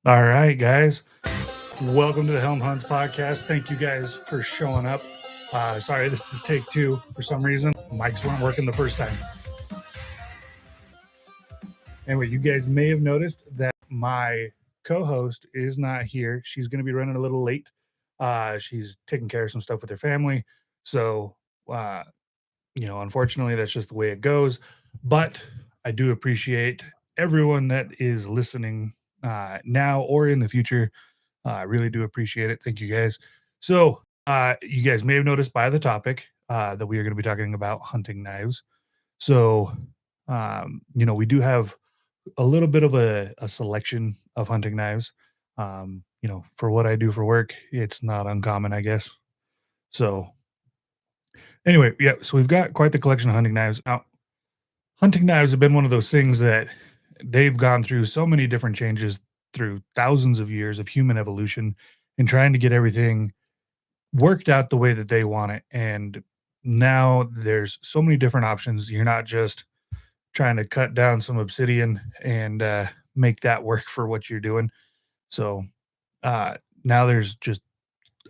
All right, guys. Welcome to the Helm Hunts podcast. Thank you guys for showing up. Sorry, this is take two. For some reason, mics weren't working the first time. Anyway, you guys may have noticed that my co-host is not here. She's going to be running a little late. She's taking care of some stuff with her family. So, uh, unfortunately, that's just the way it goes. But I do appreciate everyone that is listening now or in the future. I really do appreciate it. Thank you guys. So, you guys may have noticed by the topic that we are going to be talking about hunting knives. So, we do have a little bit of a selection of hunting knives. For what I do for work, it's not uncommon, I guess. So, anyway, yeah, so we've got quite the collection of hunting knives. Now, hunting knives have been one of those things that they've gone through so many different changes through thousands of years of human evolution and trying to get everything worked out the way that they want it. And now there's so many different options. You're not just trying to cut down some obsidian and make that work for what you're doing. So now there's just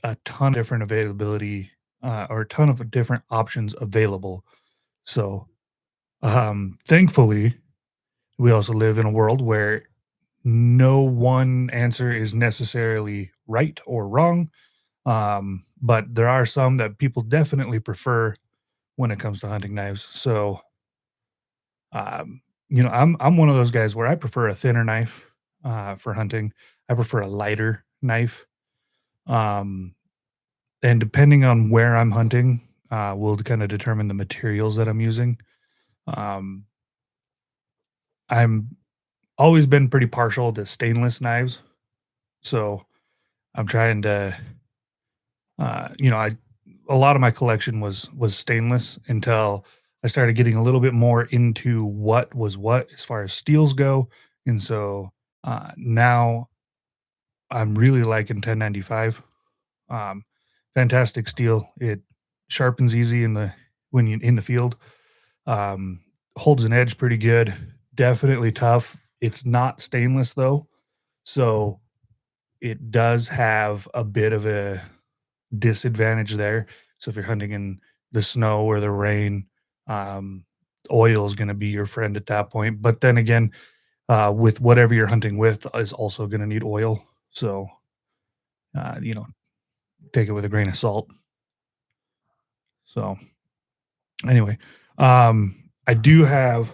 a ton of different availability or a ton of different options available. So thankfully, we also live in a world where no one answer is necessarily right or wrong. But there are some that people definitely prefer when it comes to hunting knives. So, I'm one of those guys where I prefer a thinner knife for hunting. I prefer a lighter knife. Um, and depending on where I'm hunting, will kind of determine the materials that I'm using. Um, I'm always been pretty partial to stainless knives, so I'm trying to, I a lot of my collection was stainless until I started getting a little bit more into what was what as far as steels go, and so now I'm really liking 1095. Um, Fantastic steel. It sharpens easy in the when you in the field. Um, Holds an edge pretty good. Definitely tough. It's not stainless though, so it does have a bit of a disadvantage there. So if you're hunting in the snow or the rain, um, oil is going to be your friend at that point. But then again, with whatever you're hunting with, is also going to need oil. So uh, you know, take it with a grain of salt. So anyway, I do have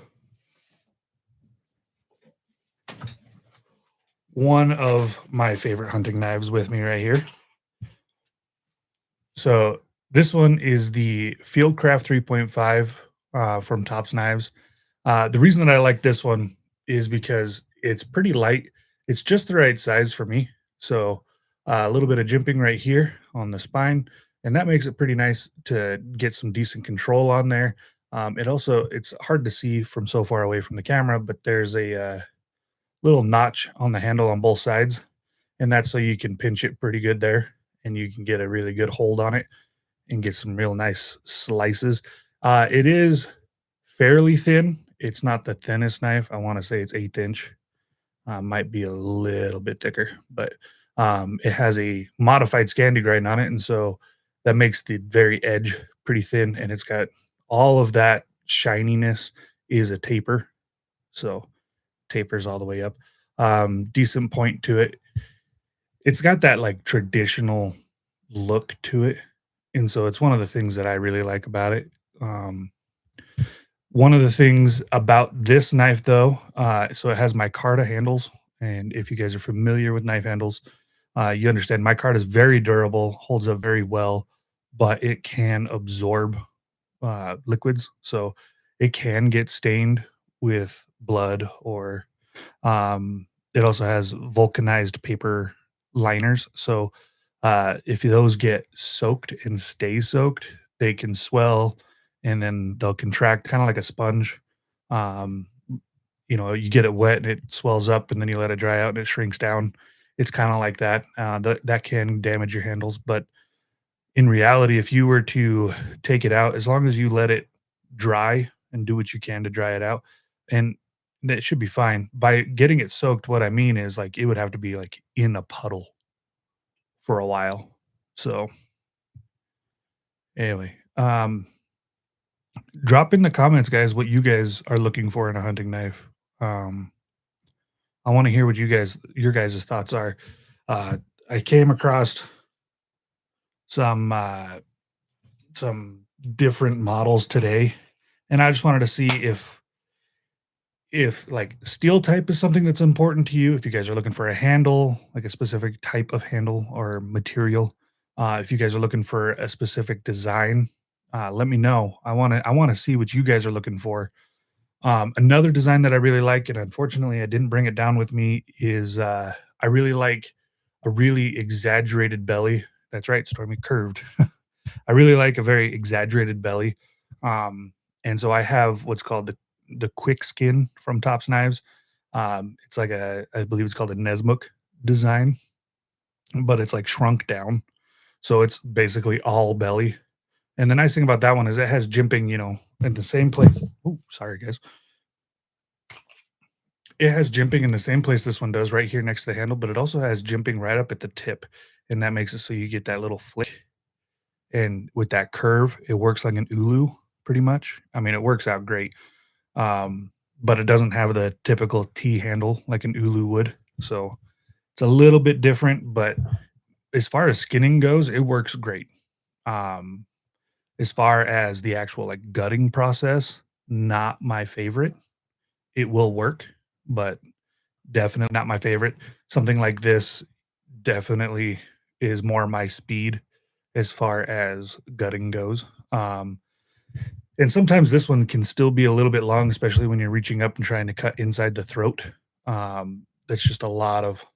one of my favorite hunting knives with me right here. So this one is the Fieldcraft 3.5 from Tops Knives. The reason that I like this one is because it's pretty light. It's just the right size for me. So a little bit of jimping right here on the spine, and that makes it pretty nice to get some decent control on there. It's hard to see from so far away from the camera, but there's a little notch on the handle on both sides, and that's so you can pinch it pretty good there, and you can get a really good hold on it and get some real nice slices. It is fairly thin. It's not the thinnest knife. I want to say it's 1/8 inch. Might be a little bit thicker, but it has a modified Scandi grind on it, and so that makes the very edge pretty thin, and it's got all of that shininess is a taper, so tapers all the way up. Decent point to it. It's got that like traditional look to it, and so it's one of the things that I really like about it. Um, One of the things about this knife, though, so it has micarta handles, and if you guys are familiar with knife handles, you understand micarta is very durable, holds up very well, but it can absorb liquids, so it can get stained with blood or it also has vulcanized paper liners, so if those get soaked and stay soaked, they can swell and then they'll contract kind of like a sponge. Um, you get it wet and it swells up, and then you let it dry out and it shrinks down. It's kind of like that. That can damage your handles, but in reality, if you were to take it out, as long as you let it dry and do what you can to dry it out, and that should be fine. By getting it soaked, what I mean is, like, it would have to be, like, in a puddle for a while. So, anyway, drop in the comments, guys, what you guys are looking for in a hunting knife. Um, I wanna hear what your guys' thoughts are. Uh, I came across some, some different models today, and I just wanted to see if like steel type is something that's important to you, if you guys are looking for a handle, like a specific type of handle or material, if you guys are looking for a specific design, let me know. I want to see what you guys are looking for. Another design that I really like, and unfortunately I didn't bring it down with me, is I really like a really exaggerated belly. That's right, Stormy, curved. I really like a very exaggerated belly. Um, and so I have what's called the quick skin from Tops Knives. It's like I believe it's called a Nesmuk design, but it's like shrunk down. So it's basically all belly. And the nice thing about that one is it has jimping, in the same place. Oh, sorry guys. It has jimping in the same place this one does, right here next to the handle, but it also has jimping right up at the tip. And that makes it so you get that little flick. And with that curve, it works like an ulu pretty much. I mean, it works out great. But it doesn't have the typical T handle like an ulu would. So it's a little bit different, but as far as skinning goes, it works great. Um, as far as the actual like gutting process, not my favorite. It will work, but definitely not my favorite. Something like this definitely is more my speed as far as gutting goes. And sometimes this one can still be a little bit long, especially when you're reaching up and trying to cut inside the throat. That's just a lot of,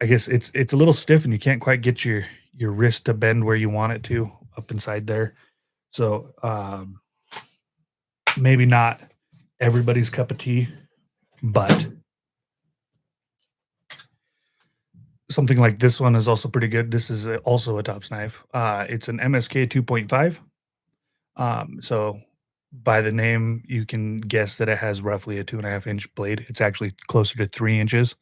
I guess it's a little stiff and you can't quite get your wrist to bend where you want it to up inside there. So maybe not everybody's cup of tea, but something like this one is also pretty good. This is also a Tops knife. It's an MSK 2.5. So by the name, you can guess that it has roughly a 2.5 inch blade. It's actually closer to 3 inches.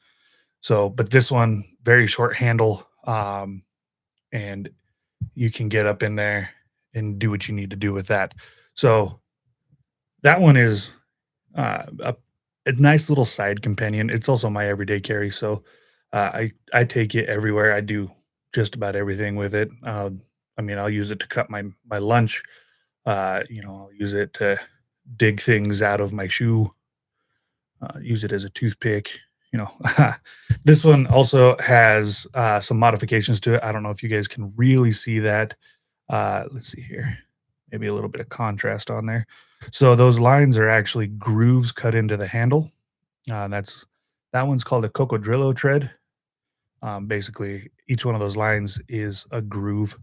So, but this one, very short handle, and you can get up in there and do what you need to do with that. So that one is a nice little side companion. It's also my everyday carry. So I take it everywhere. I do just about everything with it. I mean, I'll use it to cut my lunch. I'll use it to dig things out of my shoe. Use it as a toothpick. You know, this one also has some modifications to it. I don't know if you guys can really see that. Let's see here. Maybe a little bit of contrast on there. So those lines are actually grooves cut into the handle. That one's called a cocodrillo tread. Basically, each one of those lines is a groove,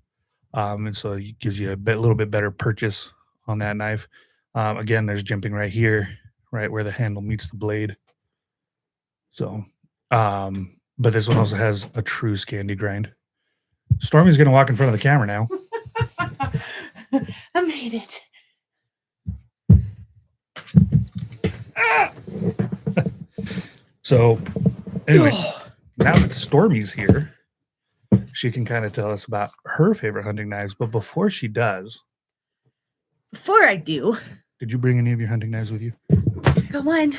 and so it gives you little bit better purchase on that knife. Again, there's jimping right here, right where the handle meets the blade. So, but this one also has a true Scandi grind. Stormy's gonna walk in front of the camera now. I made it. So, anyway, now that Stormy's here, she can kind of tell us about her favorite hunting knives. But before she does, Before I do, did you bring any of your hunting knives with you? I got one.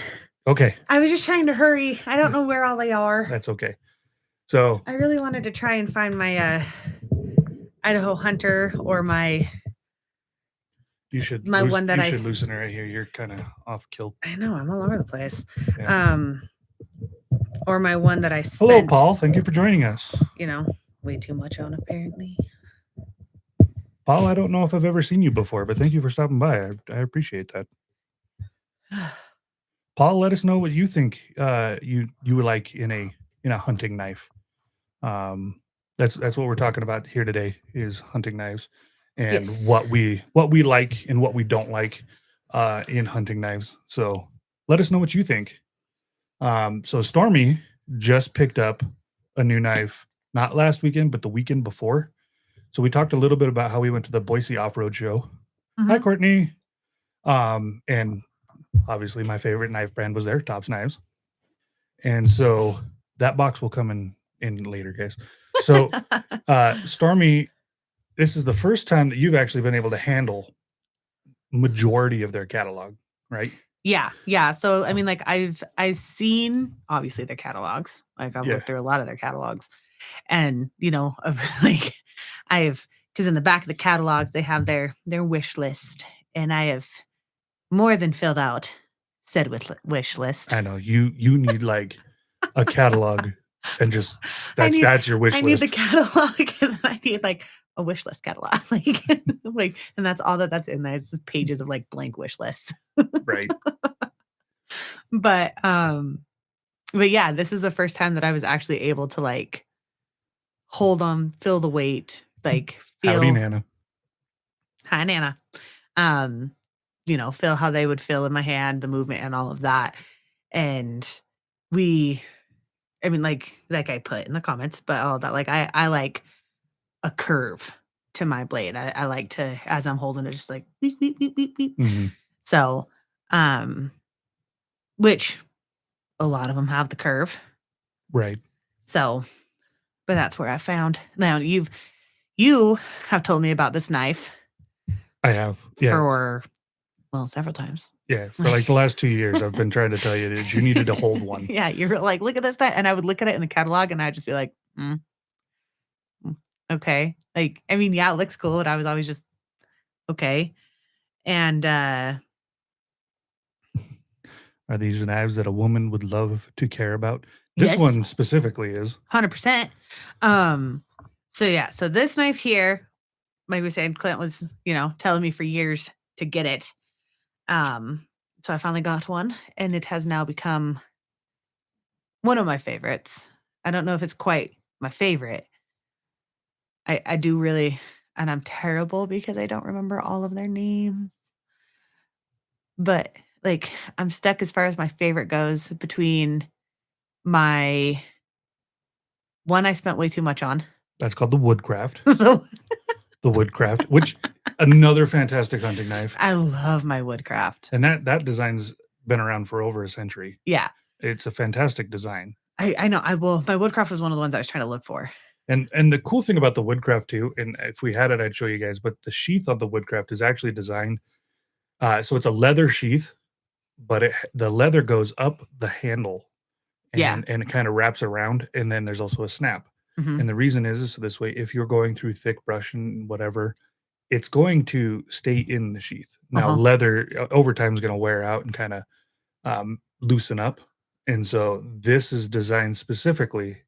Okay, I was just trying to hurry. I don't know where all they are. that's okay. So I really wanted to try and find my Idaho Hunter or my you should one that you I should loosen it right here. You're kind of off kilt. I know I'm all over the place. Yeah. Or my one that I Hello, spent, Paul. Thank you for joining us. way too much on apparently. Paul, I don't know if I've ever seen you before, but thank you for stopping by. I appreciate that. Paul, let us know what you think you would like in a hunting knife. That's what we're talking about here today is hunting knives and Yes. what we like and what we don't like in hunting knives. So let us know what you think. So Stormy just picked up a new knife, not last weekend, but the weekend before. So we talked a little bit about how we went to the Boise Off-Road Show. Hi, Mhm. Courtney. And obviously my favorite knife brand was there, Tops Knives. And so that box will come in later, guys. So, Stormy, this is the first time that you've actually been able to handle majority of their catalog, right? Yeah, yeah. So I mean, like I've seen obviously their catalogs. Like I've Yeah. looked through a lot of their catalogs, and of like because in the back of the catalogs they have their wish list, and I have more than filled out said wish list. I know you need like a catalog and just I need that's your wish I need the list. catalog, and then I need like a wish list catalog, like, and that's all that's in there. It's just pages of like blank wish lists. Right. But but yeah, this is the first time that I was actually able to like hold them, feel the weight, like Howdy, feel Nana. hi Nana. Feel how they would feel in my hand, the movement and all of that. And I mean, like I put in the comments, but all that, like I like a curve to my blade. I like to, as I'm holding it, just like beep, beep, beep, beep, beep. Mhm. So which a lot of them have the curve. Right. So, but that's where I found. Now you have told me about this knife I have. Yeah. for several times. Yeah. For like the last 2 years, I've been trying to tell you that you needed to hold one. Yeah, you're like, look at this knife, and I would look at it in the catalog, and I'd just be like, okay. Like, I mean, yeah, it looks cool, and I was always just okay. And Are these knives that a woman would love to care about? This yes, one specifically is. 100%. So yeah, so this knife here, like we said, Clint was, telling me for years to get it. So I finally got one, and it has now become one of my favorites. I don't know if it's quite my favorite. I do really, and I'm terrible because I don't remember all of their names. But like I'm stuck as far as my favorite goes between my one I spent way too much on. That's called the Woodcraft. The Woodcraft, which another fantastic hunting knife. I love my Woodcraft. And that design's been around for over a century. Yeah. It's a fantastic design. I know. My Woodcraft was one of the ones I was trying to look for. And the cool thing about the Woodcraft too, and if we had it, I'd show you guys, but the sheath on the Woodcraft is actually designed. So it's a leather sheath, but the leather goes up the handle and it kind of wraps around. And then there's also a snap. Mhm. And the reason is so this way, if you're going through thick brush and whatever, it's going to stay in the sheath. Now, leather over time is going to wear out and kind of loosen up. And so this is designed specifically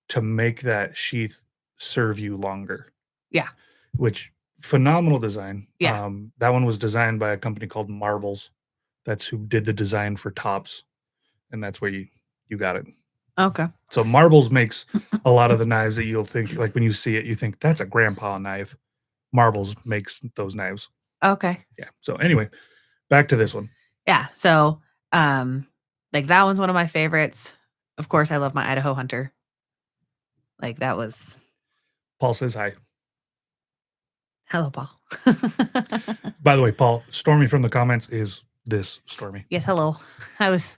to make that sheath serve you longer. Yeah. Which phenomenal design. Yeah. That one was designed by a company called Marbles. That's who did the design for Tops. And that's where you got it. Okay. So Marbles makes a lot of the knives that you'll think, like when you see it, you think that's a grandpa knife. Marbles makes those knives. Okay. Yeah. So anyway, back to this one. Yeah. So like that one's one of my favorites. Of course, I love my Idaho Hunter. Like that was Paul says hi. hello, Paul. By the way, Paul, Stormy from the comments is this Stormy. Yes, hello. I was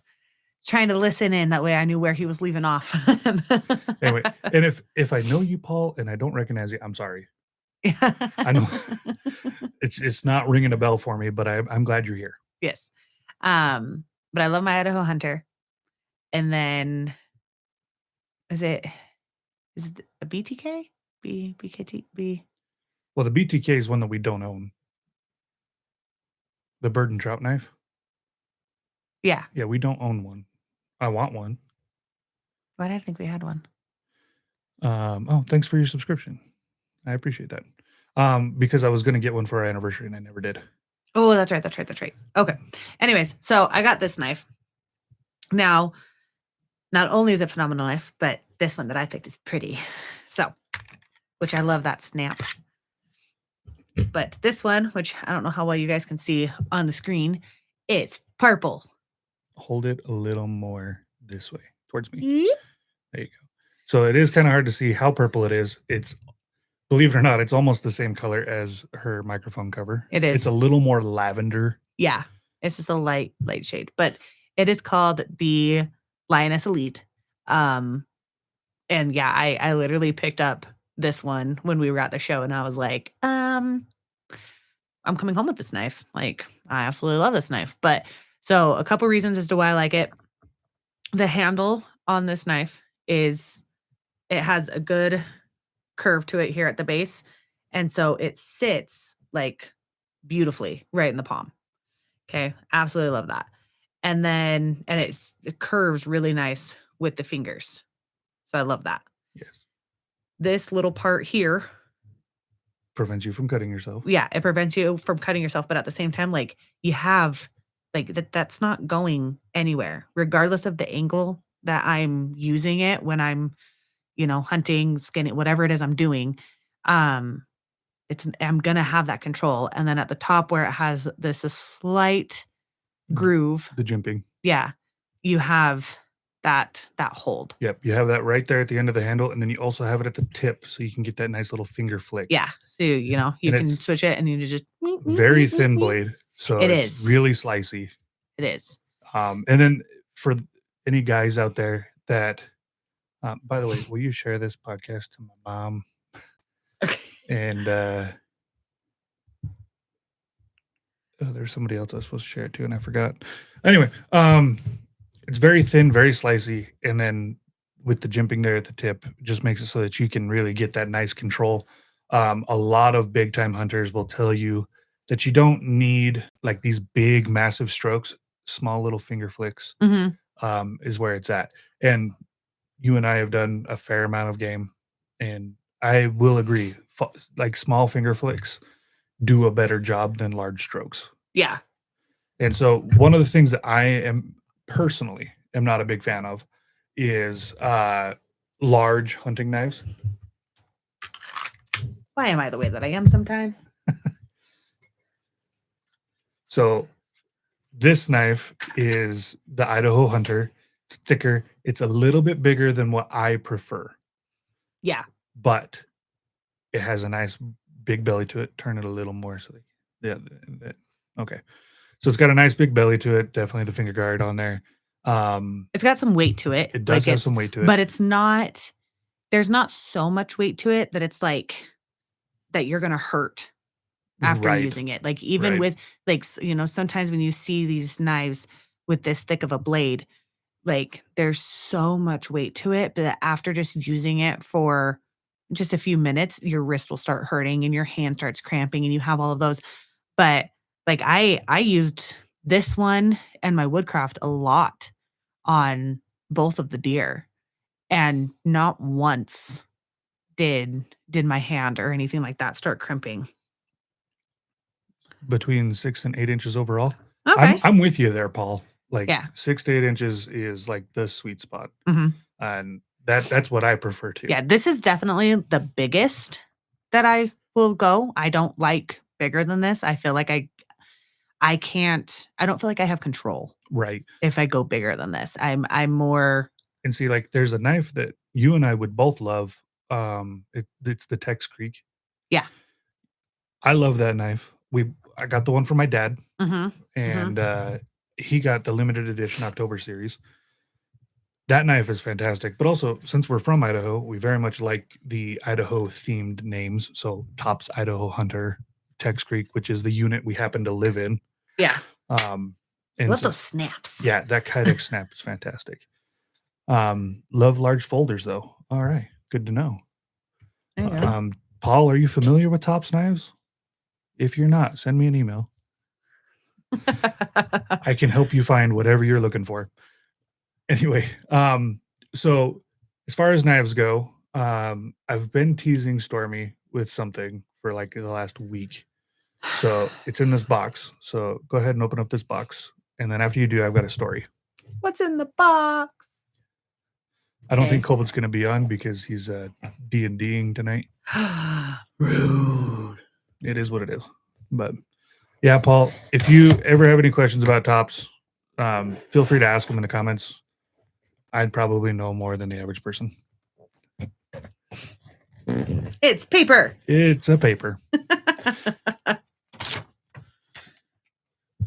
trying to listen in, that way I knew where he was leaving off. Anyway, and if I know you, Paul, and I don't recognize you, I'm sorry. I know it's not ringing a bell for me, but I'm glad you're here. Yes. But I love my Idaho Hunter. And then is it a BTK? BKT? Well, the BTK is one that we don't own. The bird and trout knife. Yeah. Yeah, we don't own one. I want one. Why did I think we had one? Oh, thanks for your subscription. I appreciate that. Because I was going to get one for our anniversary and I never did. Oh, that's right. Okay. Anyways, so I got this knife. Now, not only is it a phenomenal knife, but this one that I picked is pretty. So, which I love that snap. But this one, which I don't know how well you guys can see on the screen, it's purple. Hold it a little more this way towards me. There you go. So it is kind of hard to see how purple it is. It's, believe it or not, it's almost the same color as her microphone cover. It is. It's a little more lavender. Yeah. It's just a light shade, but it is called the Lioness Elite. And yeah, I literally picked up this one when we were at the show, and I was like, I'm coming home with this knife. Like, I absolutely love this knife. But so a couple reasons as to why I like it. The handle on this knife is it has a good curve to it here at the base. And so it sits like beautifully right in the palm. Okay. Absolutely love that. And then it curves really nice with the fingers. So I love that. Yes. This little part here, Prevents you from cutting yourself. yeah, it prevents you from cutting yourself, but at the same time, like you have like that's not going anywhere, regardless of the angle that I'm using it when I'm, hunting, skinning, whatever it is I'm doing. Um, I'm gonna have that control. And then at the top where it has this a slight groove, The jimping. yeah, you have that hold. Yep. You have that right there at the end of the handle, and then you also have it at the tip, so you can get that nice little finger flick. Yeah. So you And can it's switch it and you just very thin blade, so It it's is. really slicey. It is. And then for any guys out there that, by the way, will you share this podcast to my mom? Okay. And there's somebody else I was supposed to share it to, and I forgot. Anyway, it's very thin, very slicey, and then with the jimping there at the tip, it just makes it so that you can really get that nice control. A lot of big time hunters will tell you that you don't need like these big, massive strokes. Small little finger flicks is where it's at. And you and I have done a fair amount of game, and I will agree. Like small finger flicks do a better job than large strokes. Yeah. And so one of the things that I am personally am not a big fan of is large hunting knives. Why am I the way that I am sometimes? So this knife is the Idaho Hunter. It's thicker. It's a little bit bigger than what I prefer, Yeah. but it has a nice big belly to it. Turn it a little more. So okay. So it's got a nice big belly to it. Definitely the finger guard on there. It's got some weight to it. It does have some weight to it. But there's not so much weight to it that it's like that you're going to hurt after Right. using it. Like even Right. with like, sometimes when you see these knives with this thick of a blade, like there's so much weight to it, but after just using it for just a few minutes, your wrist will start hurting and your hand starts cramping and you have all of those. But like I used this one and my Woodcraft a lot on both of the deer, and not once did my hand or anything like that start crimping. Between 6 and 8 inches overall. Okay. I'm with you there, Paul. Like Yeah. 6 to 8 inches is like the sweet spot. Mhm. And that's what I prefer too. Yeah, this is definitely the biggest that I will go. I don't like bigger than this. I feel like I don't feel like I have control Right. if I go bigger than this. I'm more. And see, like there's a knife that you and I would both love. It's the Tex Creek. Yeah. I love that knife. I got the one for my dad, Mhm. and he got the limited edition October series. That knife is fantastic, but also since we're from Idaho, we very much like the Idaho themed names. So Tops Idaho Hunter, Tex Creek, which is the unit we happen to live in. Yeah. And Love so, those snaps. yeah, that Kydex snap is fantastic. Love large folders though. All right, good to know. There you go. Paul, are you familiar with Tops knives? If you're not, send me an email. I can help you find whatever you're looking for. Anyway, so as far as knives go, I've been teasing Stormy with something for like the last week. So it's in this box. So go ahead and open up this box. And then after you do, I've got a story. What's in the box? I don't Okay. think Colbin's going to be on because he's D&Ding tonight. Rude. It is what it is. But yeah, Paul, if you ever have any questions about Tops, feel free to ask them in the comments. I'd probably know more than the average person. It's paper. It's a paper.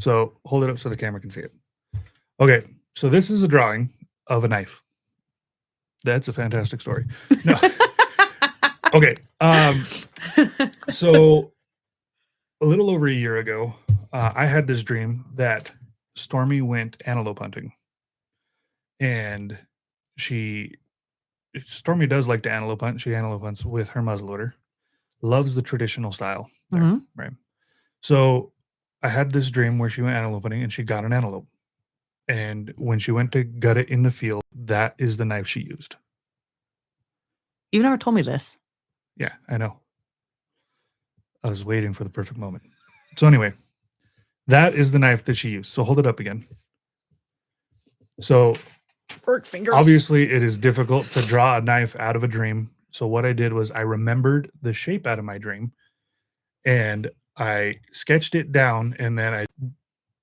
So hold it up so the camera can see it. Okay, so this is a drawing of a knife. That's a fantastic story. No. Okay. So a little over a year ago, I had this dream that Stormy went antelope hunting, and she Stormy does like to antelope hunt. She antelope hunts with her muzzleloader. Loves the traditional style. There, Mhm. right. So I had this dream where she went antelope hunting and she got an antelope. And when she went to gut it in the field, that is the knife she used. You've never told me this. Yeah, I know. I was waiting for the perfect moment. So anyway, that is the knife that she used. So hold it up again. So Work fingers. obviously it is difficult to draw a knife out of a dream. So what I did was I remembered the shape out of my dream and I sketched it down, and then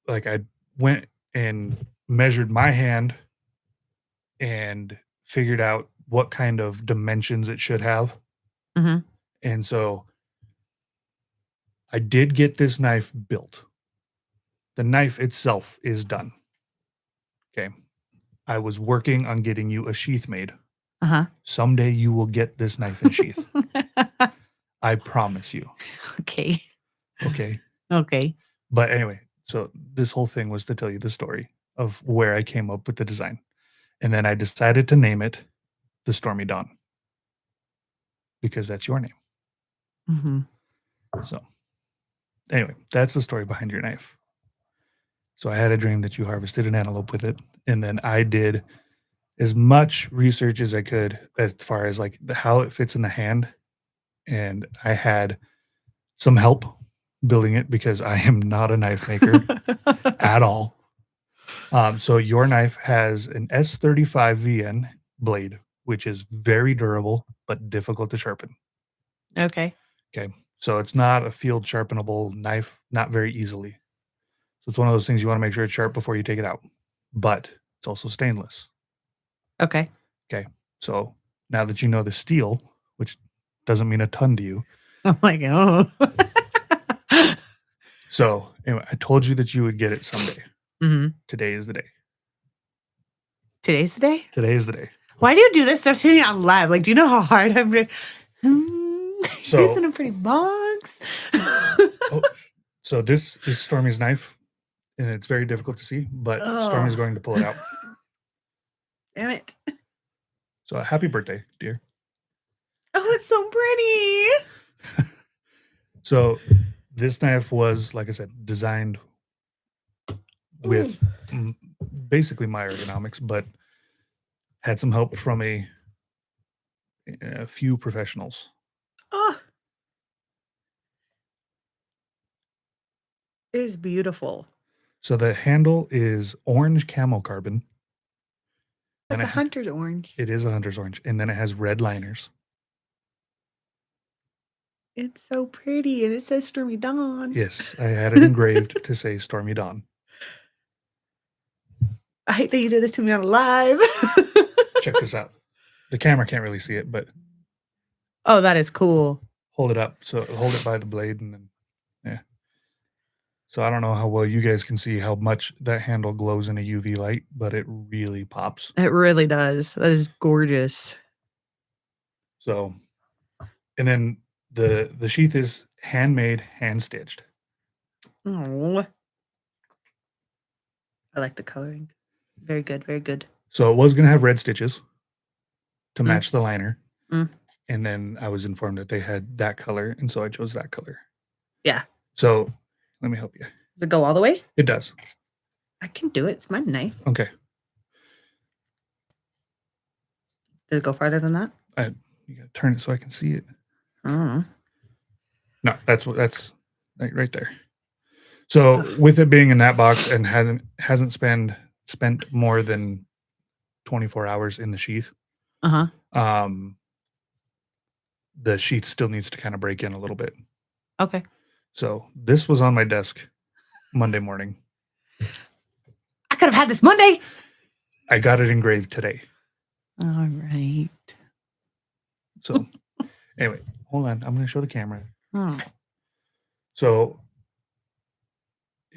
I went and measured my hand and figured out what kind of dimensions it should have. Mhm. And so I did get this knife built. The knife itself is done. Okay. I was working on getting you a sheath made. Uh-huh. Someday you will get this knife in sheath. I promise you. Okay. Okay. Okay. But anyway, so this whole thing was to tell you the story of where I came up with the design. And then I decided to name it the Stormy Dawn because that's your name. Mhm. So anyway, that's the story behind your knife. So I had a dream that you harvested an antelope with it, and then I did as much research as I could as far as like how it fits in the hand, and I had some help building it because I am not a knife maker at all. So your knife has an S35 VN blade, which is very durable but difficult to sharpen. Okay. Okay, so it's not a field sharpenable knife, not very easily. So it's one of those things you want to make sure it's sharp before you take it out, but it's also stainless. Okay. Okay. So now that you know the steel, which doesn't mean a ton to you. I'm like, oh. So anyway, I told you that you would get it someday. Mhm. Today is the day. Today's the day? Today is the day. Why do you do this stuff to me on live? Like, do you know how hard I'm So- it's in a pretty box. Oh, so this is Stormy's knife, and it's very difficult to see, but Stormy's Oh. going to pull it out. Damn it. So happy birthday, dear. Oh, it's so pretty. So this knife was, like I said, designed with basically my ergonomics, but had some help from a few professionals. Oh. It is beautiful. So the handle is orange camo carbon. Like And a it, hunter's orange. it is a hunter's orange, and then it has red liners. It's so pretty, and it says Stormy Dawn. Yes, I had it engraved to say Stormy Dawn. I hate that you did this to me on live. Check this out. The camera can't really see it, but Oh, that is cool. hold it up. So hold it by the blade, and then yeah. So I don't know how well you guys can see how much that handle glows in a UV light, but it really pops. It really does. That is gorgeous. So, and then the sheath is handmade, hand stitched. Oh, I like the coloring. Very good. Very good. So it was gonna have red stitches to Mm. match the liner. Mm. And then I was informed that they had that color, and so I chose that color. Yeah. So let me help you. Does it go all the way? It does. I can do it. It's my knife. Okay. Does it go farther than that? You gotta turn it so I can see it. I don't know. No, that's right there. So with it being in that box and hasn't spent more than 24 hours in the sheath, Uh-huh. the sheath still needs to kind of break in a little bit. Okay. So this was on my desk Monday morning. I could have had this Monday. I got it engraved today. All right. So anyway, hold on. I'm going to show the camera. Oh. So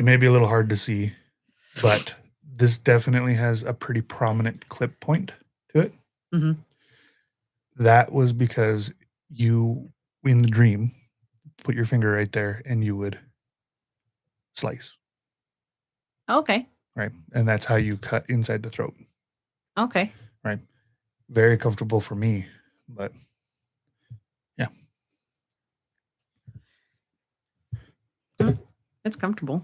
It may be a little hard to see, but this definitely has a pretty prominent clip point to it. Hmm. That was because you, in the dream, put your finger right there and you would slice, Okay. right? And that's how you cut inside the throat, Okay. right? Very comfortable for me, but yeah. It's comfortable.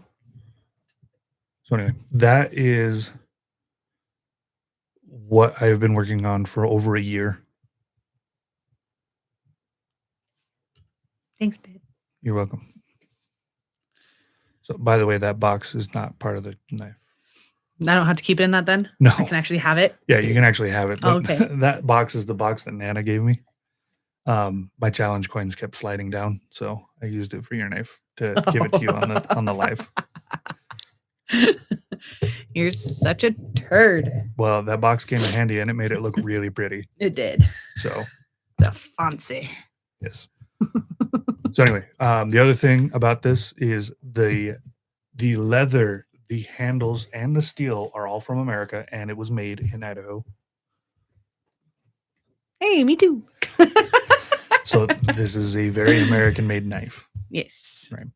So anyway, that is what I've been working on for over a year. Thanks, babe. You're welcome. So, by the way, that box is not part of the knife. I don't have to keep it in that then? No. I can actually have it? Yeah, you can actually have it. But Okay. that box is the box that Nana gave me. My challenge coins kept sliding down, so I used it for your knife to give it to you on the live. You're such a turd. Well, that box came in handy and it made it look really pretty. It did. So, It's a fancy. yes. So anyway, the other thing about this is the leather, the handles, and the steel are all from America, and it was made in Idaho. Hey, me too. So this is a very American-made knife. Yes. Right.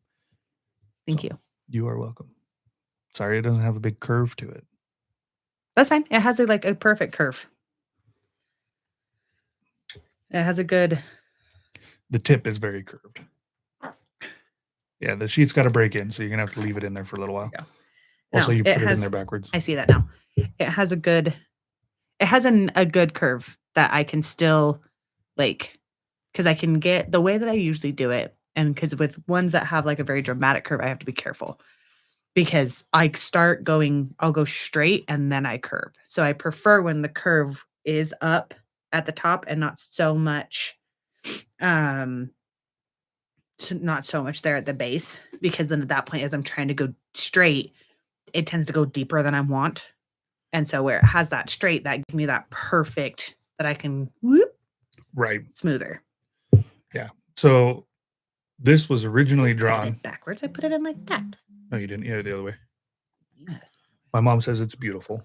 Thank So, you. You are welcome. Sorry, it doesn't have a big curve to it. That's fine. It has a perfect curve. It has a good. The tip is very curved. Yeah, the sheet's got to break in, so you're gonna have to leave it in there for a little while. Yeah. Also, No, you it put it in has- there backwards. I see that now. It has a good. It has a good curve that I can still because I can get the way that I usually do it, and because with ones that have like a very dramatic curve, I have to be careful because I'll go straight and then I curve. So I prefer when the curve is up at the top and not so much not so much there at the base, because then at that point, as I'm trying to go straight, it tends to go deeper than I want. And so where it has that straight, that gives me that perfect that I can whoop Right. smoother. So this was originally Put it drawn. in backwards. I put it in like that. No, you didn't. You had it the other way. Yeah, My mom says it's beautiful.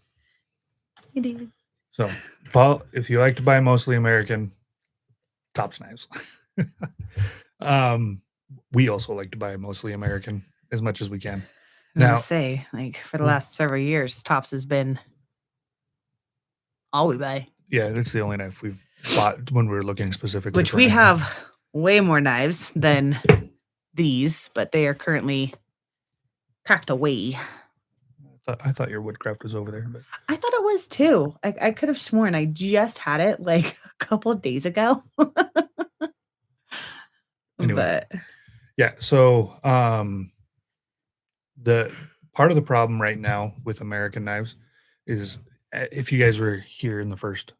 it is. So, Paul, if you like to buy mostly American, Tops Knives. We also like to buy mostly American as much as we can. I was gonna Now, say, for the last several years, Tops has been all we buy. yeah, that's the only knife we've bought when we were looking specifically. Which for we knife. have way more knives than these, but they are currently packed away. I thought your woodcraft was over there, but I thought it was too. I could have sworn I just had it like a couple of days ago. Anyway. But yeah. So, the part of the problem right now with American knives is, if you guys were here in the first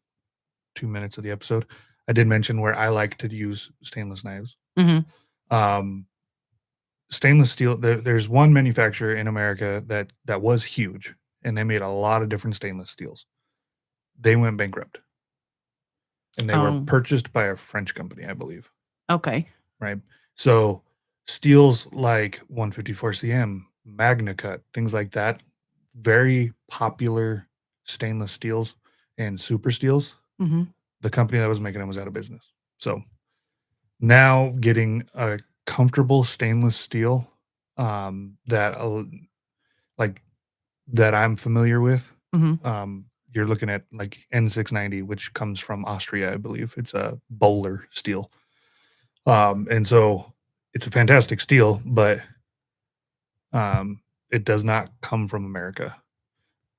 2 minutes of the episode, I did mention where I like to use stainless knives. Mhm. Stainless steel. There's one manufacturer in America that was huge, and they made a lot of different stainless steels. They went bankrupt, and they were Oh. purchased by a French company, I believe. okay. Right. So steels like 154 cm, Magna Cut, things like that, very popular stainless steels and super steels. Hmm. The company that was making them was out of business. So now getting a comfortable stainless steel that I'm familiar with, Mhm. you're looking at like N690, which comes from Austria, I believe. It's a Bowler steel. And so it's a fantastic steel, but it does not come from America,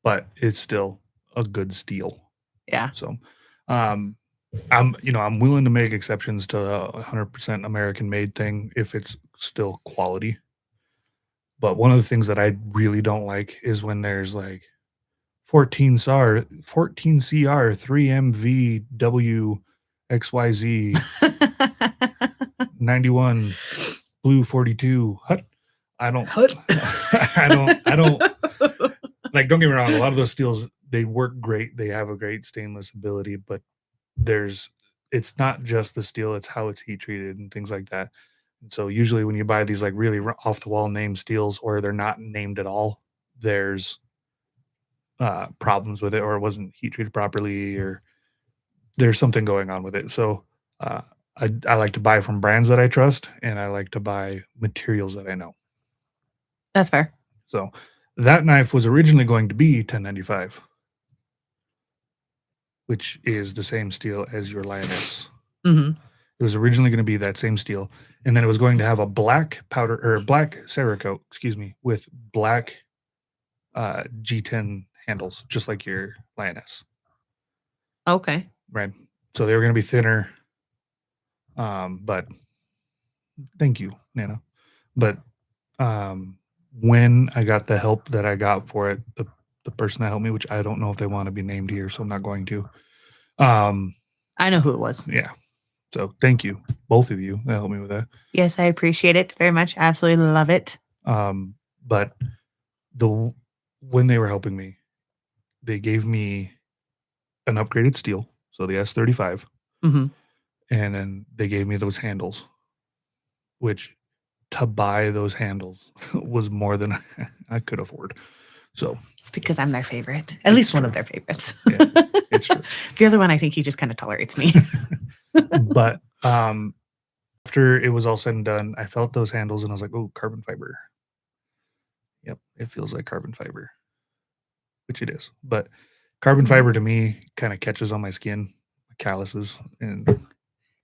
but it's still a good steel. Yeah. So I'm willing to make exceptions to the 100% American made thing if it's still quality. But one of the things that I really don't like is when there's like 14 CR 3MVW XYZ 91 blue 42 hut. I don't like, don't get me wrong, a lot of those steels, they work great, they have a great stainless ability, but it's not just the steel, it's how it's heat treated and things like that. And so usually when you buy these like really off the wall name steels, or they're not named at all, there's problems with it, or it wasn't heat treated properly, or there's something going on with it. So uh, I like to buy from brands that I trust, and I like to buy materials that I know. That's fair. So that knife was originally going to be 1095, which is the same steel as your Lioness. Hmm. It was originally going to be that same steel, and then it was going to have a black powder or black Cerakote, excuse me, with black G10 handles, just like your Lioness, Okay. right? So they were going to be thinner, but thank you, Nana. But when I got the help that I got for it, the person that helped me, which I don't know if they want to be named here, so I'm not going to. I know who it was. Yeah. So thank you, both of you, that helped me with that. Yes, I appreciate it very much. Absolutely love it. But when they were helping me, they gave me an upgraded steel, so the S35, Hmm. and then they gave me those handles, which to buy those handles was more than I could afford. So It's because I'm their favorite. At least one of their favorites. Yeah, it's true. The other one, I think he just kind of tolerates me. But after it was all said and done, I felt those handles and I was like, oh, carbon fiber. Yep, it feels like carbon fiber, which it is. But carbon fiber to me kind of catches on my skin, calluses, and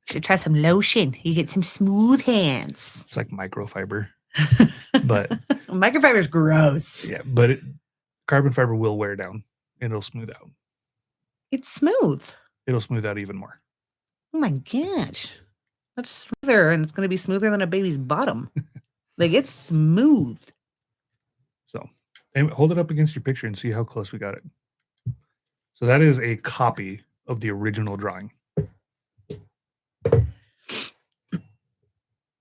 Should try some lotion. You get some smooth hands. it's like microfiber. But Microfiber is gross. yeah, but carbon fiber will wear down and it'll smooth out. It's smooth. It'll smooth out even more. Oh my gosh. That's smoother, and it's going to be smoother than a baby's bottom. Like, it's smooth. So hold it up against your picture and see how close we got it. So that is a copy of the original drawing.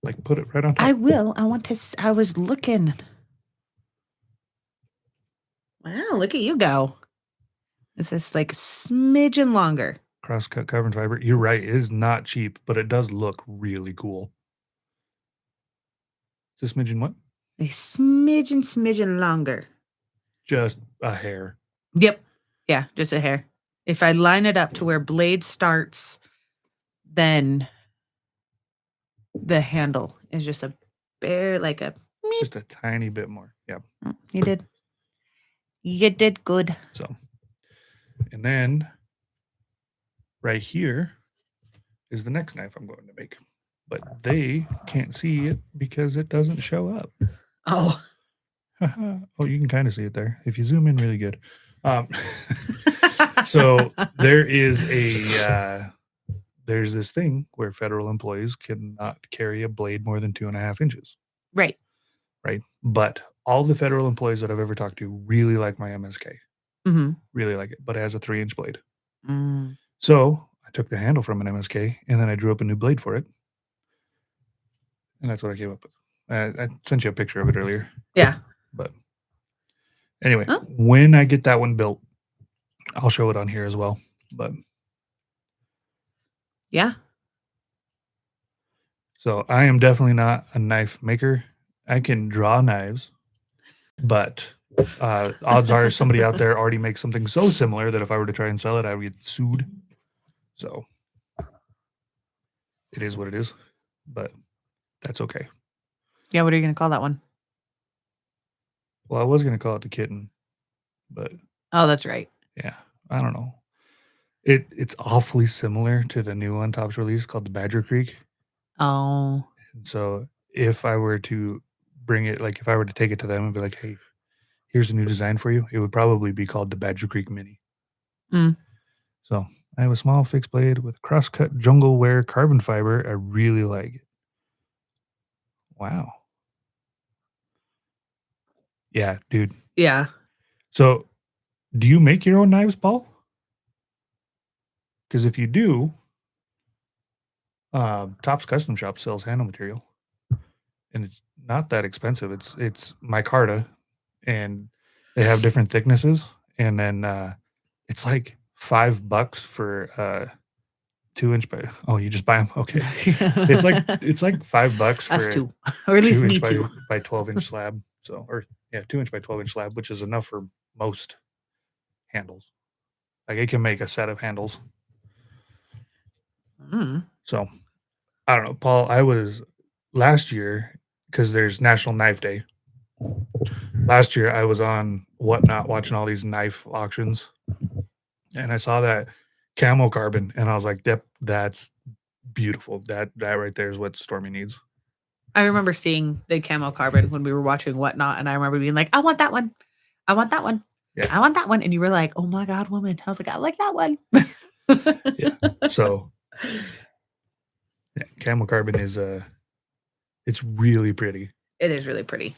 Like, put it right on top. I will. I want to. I was looking. Wow, look at you go. This is like a smidgen longer. Cross-cut carbon fiber. You're right. It is not cheap, but it does look really cool. Is this smidgen what? A smidgen longer. Just a hair. Yep. Yeah, just a hair. If I line it up to where blade starts, then the handle is just a bare, like a. Just a tiny bit more. Yep. You did. You did good. So, and then right here is the next knife I'm going to make, but they can't see it because it doesn't show up. Oh. Oh, you can kind of see it there if you zoom in really good. So there is there's this thing where federal employees cannot carry a blade more than 2.5 inches. Right. Right. But all the federal employees that I've ever talked to really like my MSK. Mm-hmm. Really like it, but it has a 3-inch blade. Mm. So I took the handle from an MSK and then I drew up a new blade for it. And that's what I came up with. I sent you a picture of it earlier. Yeah. But anyway, when I get that one built, I'll show it on here as well. But yeah. So I am definitely not a knife maker. I can draw knives, but odds are somebody out there already makes something so similar that if I were to try and sell it, I would get sued. So it is what it is, but that's okay. Yeah, what are you going to call that one? Well, I was going to call it the kitten, but oh, that's right. Yeah, I don't know. It's awfully similar to the new one Topps released called the Badger Creek. Oh. And so if I were to bring it, like if I were to take it to them and be like, hey, here's a new design for you, it would probably be called the Badger Creek Mini. Mm. So I have a small fixed blade with cross-cut jungle wear carbon fiber. I really like it. Wow. Yeah, dude. Yeah. So do you make your own knives, Paul? Because if you do, Topps Custom Shop sells handle material, and it's not that expensive. It's micarta, and they have different thicknesses, and then it's like $5 for 2-inch by you just buy them? Okay. It's like $5 Us for a too, or at least me 2-inch too. by 12-inch slab. So, or yeah, 2-inch by 12-inch slab, which is enough for most handles. Like it can make a set of handles. Mm. So I don't know, Paul. I was last year because there's National Knife Day. Last year I was on Whatnot watching all these knife auctions, and I saw that camo carbon, and I was like, "Yep, that's beautiful. That right there is what Stormy needs." I remember seeing the camo carbon when we were watching Whatnot, and I remember being like, "I want that one. I want that one. Yeah. I want that one." And you were like, "Oh my god, woman!" I was like, "I like that one." Yeah. So yeah, camo carbon is it's really pretty. It is really pretty.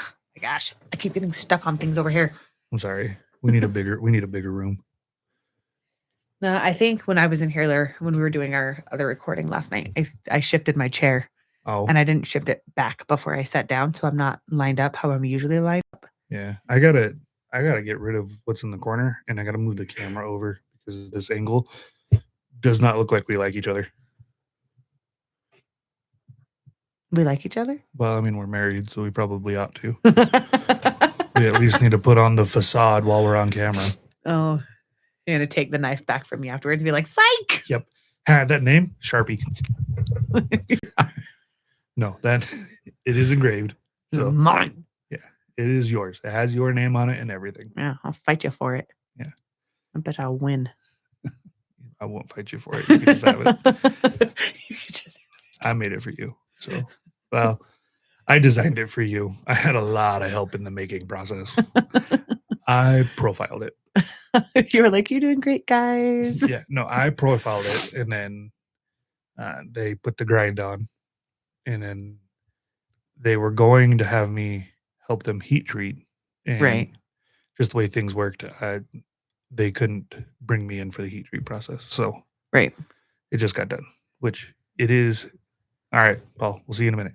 Oh my gosh, I keep getting stuck on things over here. I'm sorry. We need a bigger room. No, I think when I was in here there, when we were doing our other recording last night, I shifted my chair Oh, and I didn't shift it back before I sat down, so I'm not lined up how I'm usually lined up. yeah. I gotta get rid of what's in the corner, and I gotta move the camera over because this angle does not look like we like each other. We like each other. Well, I mean, we're married, so we probably ought to. We at least need to put on the facade while we're on camera. Oh, you're gonna take the knife back from me afterwards and be like, "Psych!" Yep. That name, Sharpie. No, that it is engraved. So Mine. it is yours. It has your name on it and everything. Yeah, I'll fight you for it. Yeah. I bet I'll win. I won't fight you for it. You can just have it. You could just- I made it for you. So, well, I designed it for you. I had a lot of help in the making process. I profiled it. You were like, "You're doing great, guys." Yeah, no, I profiled it, and then they put the grind on, and then they were going to have me help them heat treat, and Right. just the way things worked, they couldn't bring me in for the heat treat process, so Right. it just got done. Which it is all right, Paul. We'll see you in a minute.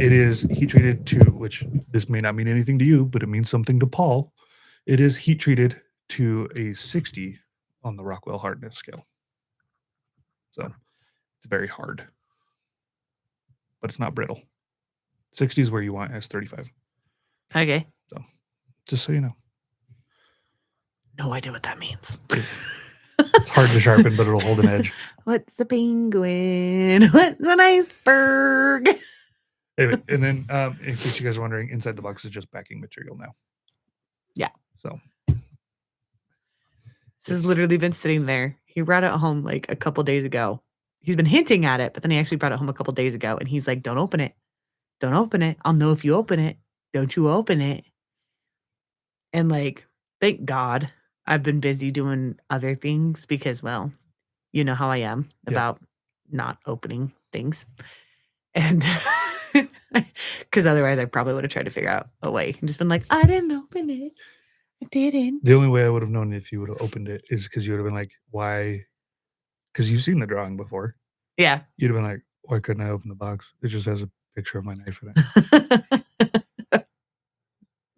It is heat treated to, which this may not mean anything to you, but it means something to Paul. It is heat treated to a 60 on the Rockwell hardness scale. So it's very hard, but it's not brittle. 60 is where you want S35. Okay. Just so you know, No idea what that means. it's hard to sharpen, but it'll hold an edge. What's a penguin? What's an iceberg? Anyway, and then in case you guys are wondering, inside the box is just backing material now. Yeah. So This has literally been sitting there. He brought it home like a couple days ago. He's been hinting at it, but then he actually brought it home a couple days ago, and he's like, "Don't open it. Don't open it. I'll know if you open it. Don't you open it." And like, thank God I've been busy doing other things because, well, you know how I am Yeah. about not opening things. And because otherwise I probably would have tried to figure out a way and just been like, "I didn't open it. I didn't." the only way I would have known if you would have opened it is because you would have been like, why? Because you've seen the drawing before. Yeah. You'd have been like, why couldn't I open the box? It just has a picture of my knife in it.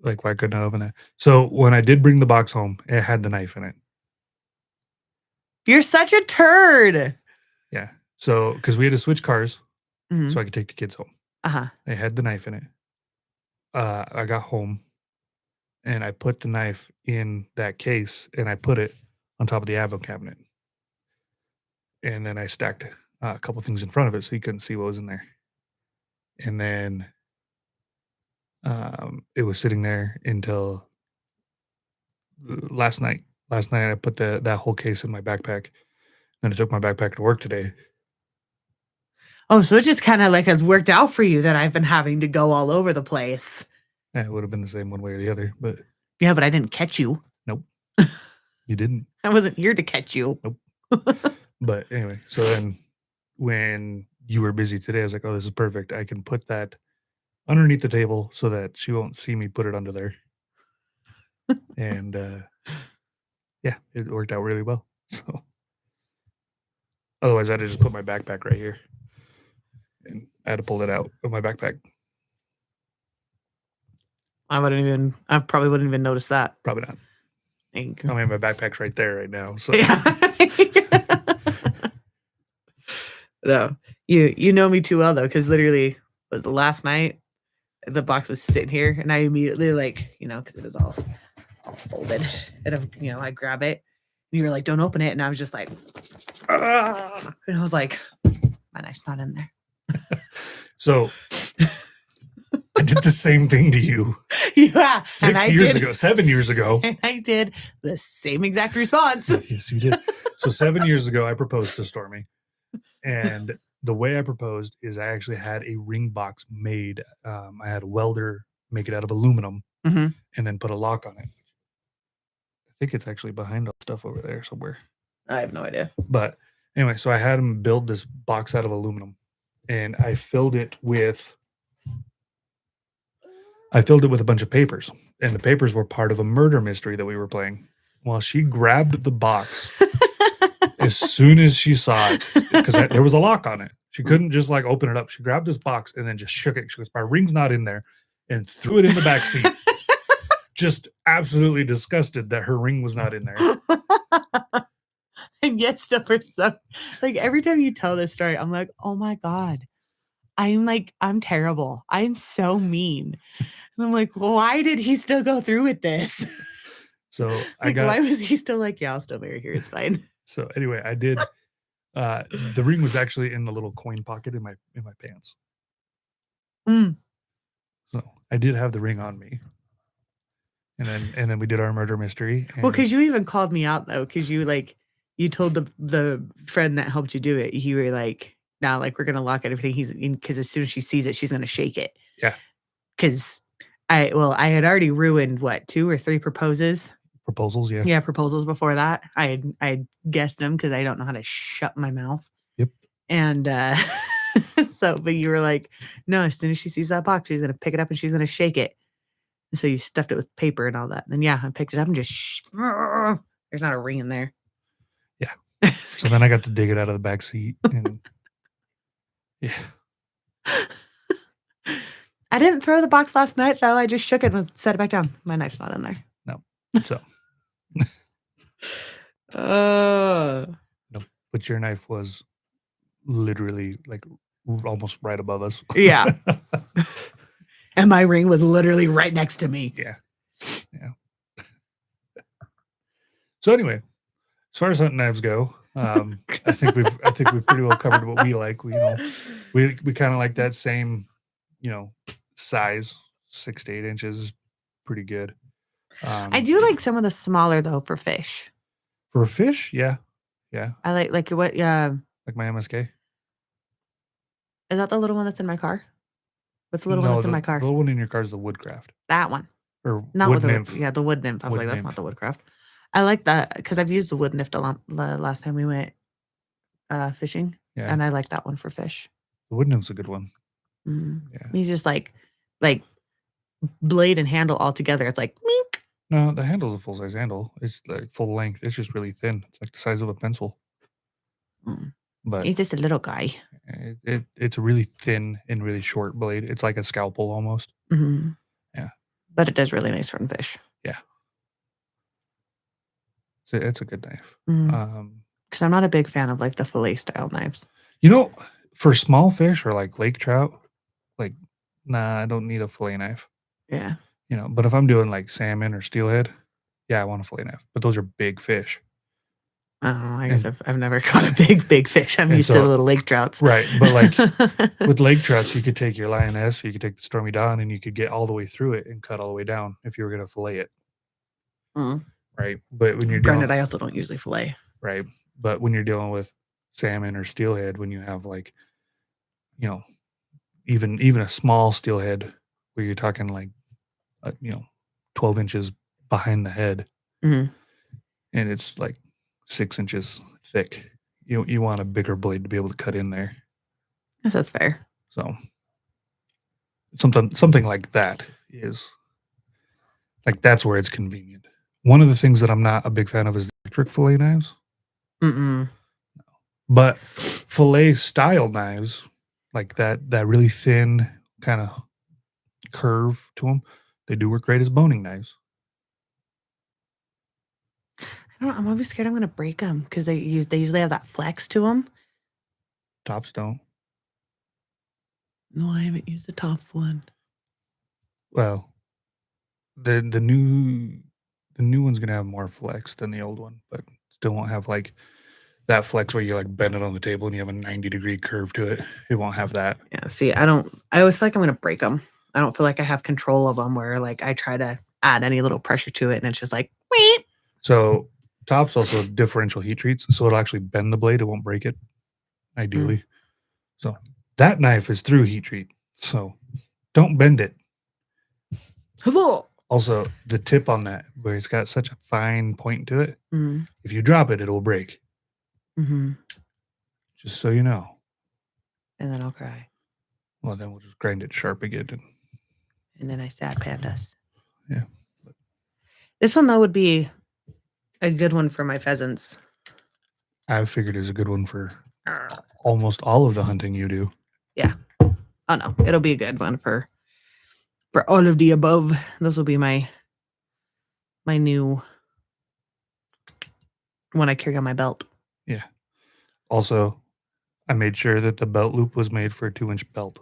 Like, why couldn't I open it? So when I did bring the box home, it had the knife in it. You're such a turd. Yeah. So because we had to switch cars Mhm. so I could take the kids home. Uh-huh. It had the knife in it. I got home and I put the knife in that case and I put it on top of the Advil cabinet. And then I stacked a couple things in front of it so you couldn't see what was in there. And then it was sitting there until last night. Last night I put that whole case in my backpack. Then I took my backpack to work today. Oh, so it just kind of like has worked out for you that I've been having to go all over the place. Yeah, it would have been the same one way or the other, but Yeah, but I didn't catch you. nope. You didn't. I wasn't here to catch you. But anyway, so then when you were busy today, I was like, oh, this is perfect. I can put that underneath the table so that she won't see me put it under there. And yeah, it worked out really well. So otherwise I'd have just put my backpack right here. And I had to pull it out of my backpack. I probably wouldn't even notice that. Probably not. Thank I mean, my backpack's right there right now. So Yeah. No, you know me too well though, because literally the last night the box was sitting here, and I immediately because it was all folded, and I grab it, and you were like, "Don't open it," and I was just like, "Ugh," and I was like, "My knife's not in there." So I did the same thing to you Yeah, 7 years ago. and I did the same exact response. Yes, you did. So 7 years ago, I proposed to Stormy, and the way I proposed is I actually had a ring box made. I had a welder make it out of aluminum Mhm. and then put a lock on it. I think it's actually behind all stuff over there somewhere. I have no idea. But anyway, so I had him build this box out of aluminum, and I filled it with a bunch of papers, and the papers were part of a murder mystery that we were playing. Well, she grabbed the box as soon as she saw it, because there was a lock on it. She couldn't just like open it up. She grabbed this box and then just shook it. She goes, "My ring's not in there," and threw it in the back seat. Just absolutely disgusted that her ring was not in there. And yet still for some every time you tell this story, I'm like, "Oh my god. I'm terrible. I'm so mean." And I'm like, "Why did he still go through with this?" So why was he still like, "Yeah, I'll still marry her. It's fine." So anyway, I did. The ring was actually in the little coin pocket in my pants. Mm. So I did have the ring on me. And then we did our murder mystery. Well, because you even called me out though, because you told the friend that helped you do it, you were like, "Now, we're gonna lock everything he's in," because as soon as she sees it, she's gonna shake it. Yeah. Because I had already ruined what 2 or 3 proposals. Proposals, yeah. Yeah, proposals before that. I had guessed them because I don't know how to shut my mouth. Yep. And but you were like, "No, as soon as she sees that box, she's gonna pick it up and she's gonna shake it." And so you stuffed it with paper and all that. And then yeah, I picked it up and just there's not a ring in there. Yeah. So then I got to dig it out of the back seat, and yeah. I didn't throw the box last night though. I just shook it and set it back down. My knife's not in there. No. So no, but your knife was literally almost right above us. Yeah. And my ring was literally right next to me. Yeah. So anyway, as far as hunting knives go, I think we've pretty well covered what we like. We kind of like that same, size, 6 to 8 inches is pretty good. I do like some of the smaller though for fish. For fish, yeah. I like what Like my MSK. Is that the little one that's in my car? What's the little one that's in my car? The little one in your car is the Woodcraft. That one. Or not Wood with Nymph. the Wood Nymph. I was Wood like, that's Nymph. not the Woodcraft. I like that because I've used the Wood Nymph the last time we went fishing. Yeah. And I like that one for fish. The Wood Nymph's a good one. Mm. Yeah. He's just like blade and handle all together. It's like mink. No, the handle's a full-size handle. It's like full length. It's just really thin. It's like the size of a pencil. Mm. But he's just a little guy. It's a really thin and really short blade. It's like a scalpel almost. Mm-hmm. Yeah. But it does really nice for fish. Yeah. So it's a good knife. Because I'm not a big fan of the fillet style knives. For small fish or lake trout, nah, I don't need a fillet knife. Yeah. But if I'm doing salmon or steelhead, yeah, I want a fillet knife. But those are big fish. I don't know. I guess I've never caught a big fish. I'm used to the little lake trouts. Right. But with lake trouts, you could take your lioness, or you could take the Stormy Dawn, and you could get all the way through it and cut all the way down if you were going to fillet it. Mm. Right. But when you're granted, I also don't usually fillet. Right. But when you're dealing with salmon or steelhead, when you have even a small steelhead where you're talking 12 inches behind the head, mm-hmm. and it's 6 inches thick, you want a bigger blade to be able to cut in there. Yes, that's fair. So something like that is that's where it's convenient. One of the things that I'm not a big fan of is the electric fillet knives. Mm-mm. But fillet style knives, like that really thin kind of curve to them, they do work great as boning knives. I don't know. I'm always scared I'm going to break them because they usually have that flex to them. Tops don't. No, I haven't used the Tops one. Well, the new one's gonna have more flex than the old one, but still won't have like that flex where you like bend it on the table and you have a 90-degree curve to it. It won't have that. Yeah, see, I always feel like I'm gonna break them. I don't feel like I have control of them where like I try to add any little pressure to it and it's just like, "Meep." So Tops also differential heat treats, so it'll actually bend the blade. It won't break it, ideally. So that knife is through heat treat. So don't bend it. Huzzah! Also, the tip on that, where it's got such a fine point to it, Mhm, if you drop it, it'll break. mhm. Just so you know. And then I'll cry. Well, then we'll just grind it sharp again. And then I sad pandas. Yeah. This one though would be a good one for my pheasants. I figured it was a good one for almost all of the hunting you do. Oh no, it'll be a good one for all of the above. Those will be my new one I carry on my belt. Yeah. Also, I made sure that the belt loop was made for a 2-inch belt.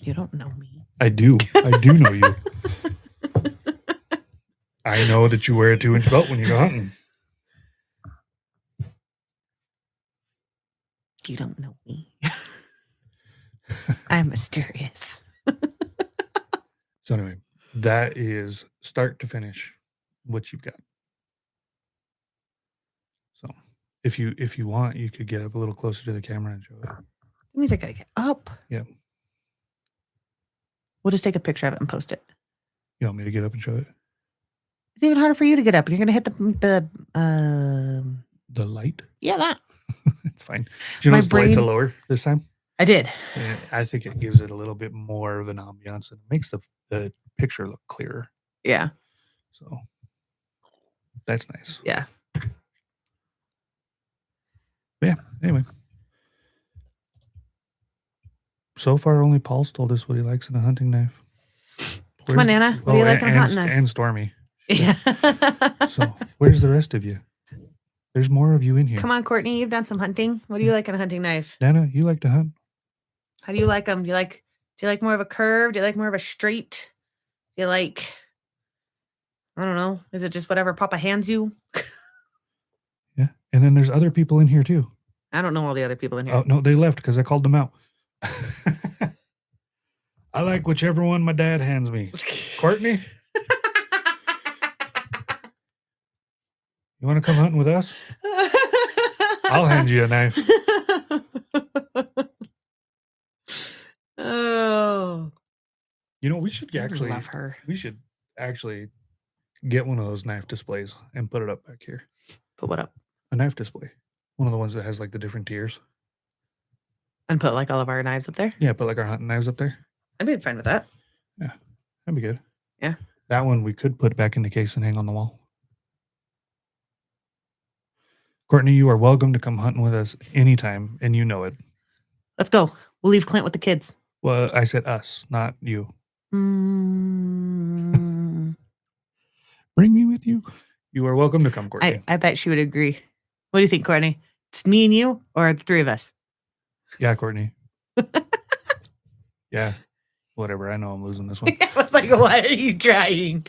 You don't know me. I do. I do know you. I know that you wear a 2-inch belt when you go hunting. You don't know me. I'm mysterious. So anyway, that is start to finish what you've got. So if you want, you could get up a little closer to the camera and show it. That means I gotta get up. Yeah. We'll just take a picture of it and post it. You want me to get up and show it? It's even harder for you to get up. You're gonna hit The light? yeah, that. It's fine. Do you My notice the lights are brain- lower this time? I did. Yeah, I think it gives it a little bit more of an ambiance and makes the picture look clearer. Yeah. So that's nice. Yeah. Yeah. Anyway. So far, only Paul's told us what he likes in a hunting knife. Come on, Nana. What do you like in a hunting knife? And Stormy. Yeah. So where's the rest of you? There's more of you in here. Come on, Courtney. You've done some hunting. What do you like in a hunting knife? Nana, you like to hunt? How do you like them? Do you like more of a curve? Do you like more of a straight? Do you like, I don't know. Is it just whatever Papa hands you? Yeah. And then there's other people in here too. I don't know all the other people in here. Oh, no, they left because I called them out. I like whichever one my dad hands me. Courtney, you want to come hunting with us? I'll hand you a knife. Oh, You know, we should I actually love her. get one of those knife displays and put it up back here. Put what up? A knife display. One of the ones that has like the different tiers. And put like all of our knives up there. Yeah, put like our hunting knives up there. I'd be fine with that. That'd be good. Yeah. That one we could put back in the case and hang on the wall. Courtney, you are welcome to come hunting with us anytime, and you know it. Let's go. We'll leave Clint with the kids. Well, I said us, not you. Mm, Bring me with you. You are welcome to come, Courtney. I bet she would agree. What do you think, Courtney? It's me and you, or the three of us? Yeah, Courtney. Yeah. Whatever. I know I'm losing this one. I was like, why are you trying?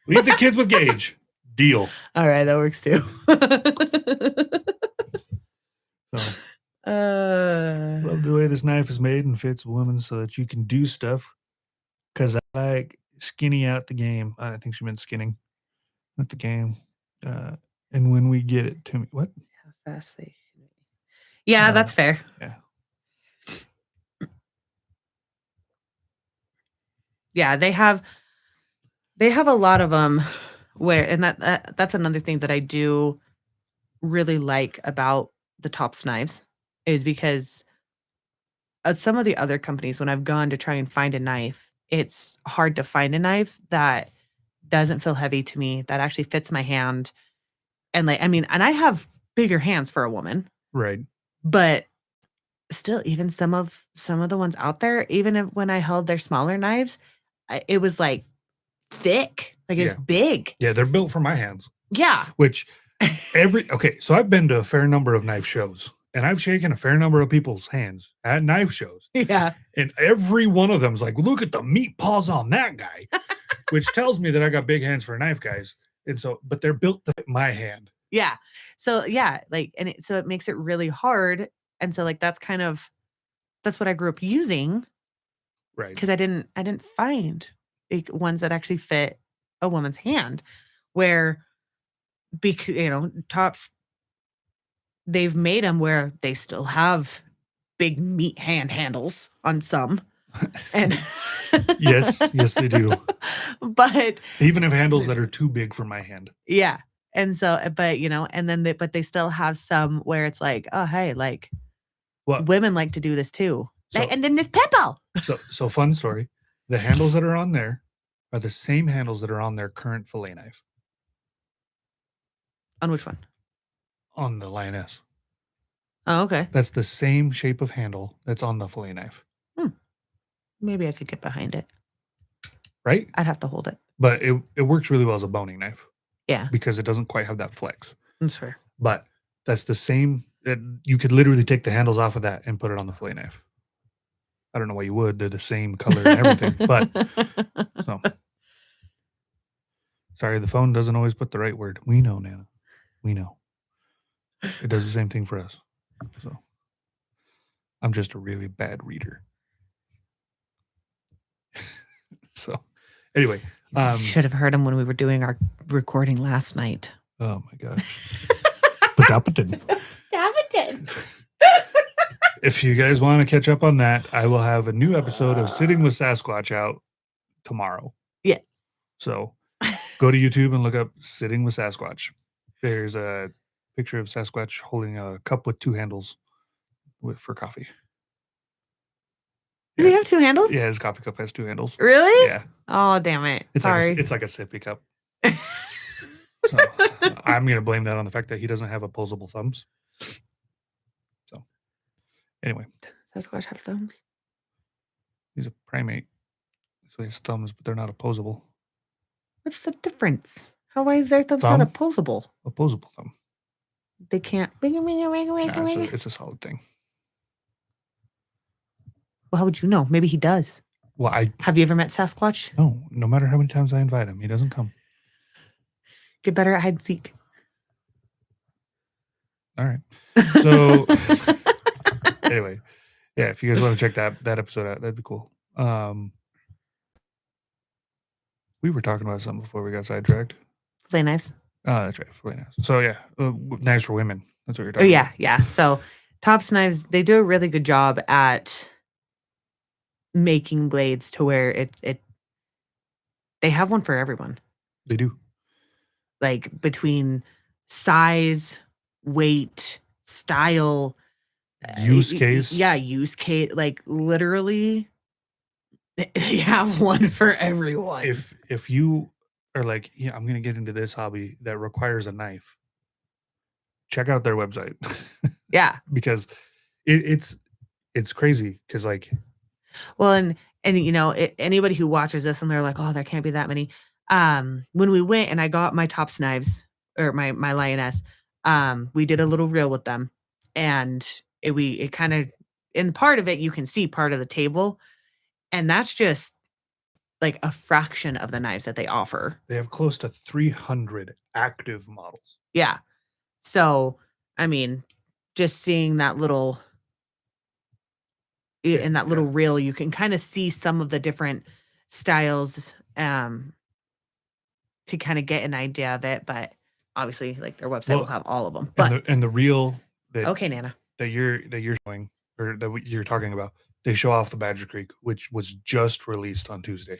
Leave the kids with Gage. Deal. All right, that works too. So, love the way this knife is made and fits women so that you can do stuff. Because I like skinny out the game. I think she meant skinning. Not the game. And when we get it to me, what? How fast they. Yeah, that's fair. Yeah. Yeah, they have a lot of them where, and that's another thing that I do really like about the Tops knives is because some of the other companies, when I've gone to try and find a knife, it's hard to find a knife that doesn't feel heavy to me, that actually fits my hand. And like, I mean, and I have bigger hands for a woman, Right. but still, even some of the ones out there, even when I held their smaller knives, it was like thick, like it's Yeah. big. Yeah, they're built for my hands. Yeah. which so I've been to a fair number of knife shows, and I've shaken a fair number of people's hands at knife shows, Yeah. and every one of them's like, look at the meat paws on that guy, which tells me that I got big hands for knife guys. And so, but they're built to fit my hand. Yeah. So yeah, like, and so it makes it really hard. And so like that's what I grew up using Right. because I didn't find like ones that actually fit a woman's hand where because Tops, they've made them where they still have big meat hand handles on some. And Yes, they do. But They even have handles that are too big for my hand. yeah. And so, but and then but they still have some where it's like, oh hey, like women like to do this too. So, and then there's Peppo. So fun story. The handles that are on there are the same handles that are on their current fillet knife. On which one? On the Lioness. Oh, okay. That's the same shape of handle that's on the fillet knife. Maybe I could get behind it. Right? I'd have to hold it. But it works really well as a boning knife. Yeah. Because it doesn't quite have that flex. That's fair. But that's the same. You could literally take the handles off of that and put it on the fillet knife. I don't know why you would. They're the same color and everything. But so sorry, the phone doesn't always put the right word. We know, Nana. We know. It does the same thing for us. So I'm just a really bad reader. So anyway, should have heard him when we were doing our recording last night. Oh my gosh. Dapatin. If you guys want to catch up on that, I will have a new episode of Sitting with Sasquatch out tomorrow. Yes. So go to YouTube and look up Sitting with Sasquatch. There's a picture of Sasquatch holding a cup with two handles for coffee. Does he have two handles? Yeah, his coffee cup has two handles. Really? Yeah. Oh, damn it. It's Sorry. it's like a sippy cup. So I'm going to blame that on the fact that he doesn't have opposable thumbs. So anyway. Does Sasquatch have thumbs? He's a primate. So he has thumbs, but they're not opposable. What's the difference? Why is their thumbs not opposable? Opposable thumb. They can't. It's a solid thing. Well, how would you know? Maybe he does. Well, have you ever met Sasquatch? No. No matter how many times I invite him, he doesn't come. Get better at hide and seek. All right. So anyway, yeah, if you guys want to check that episode out, that'd be cool. We were talking about something before we got sidetracked. Fillet knives. Oh, that's right. Fillet knives. So yeah, knives for women. That's what you're talking about. Yeah. So Tops Knives, they do a really good job at making blades to where they have one for everyone. They do. Like between size, weight, style, use case. Yeah, use case. Like literally, they have one for everyone. If you are like, yeah, I'm gonna get into this hobby that requires a knife, check out their website. Yeah, because it's crazy. Because like, well, and anybody who watches this and they're like, oh, there can't be that many. When we went and I got my Tops Knives or my Lioness, we did a little reel with them, and it kind of, in part of it you can see part of the table, and that's just like a fraction of the knives that they offer. They have close to 300 active models. Yeah. So, I mean, just seeing that little in that little reel, you can kind of see some of the different styles to kind of get an idea of it, but obviously like their website will have all of them. But and the reel okay, Nana, that you're showing, or that you're talking about, they show off the Badger Creek, which was just released on Tuesday.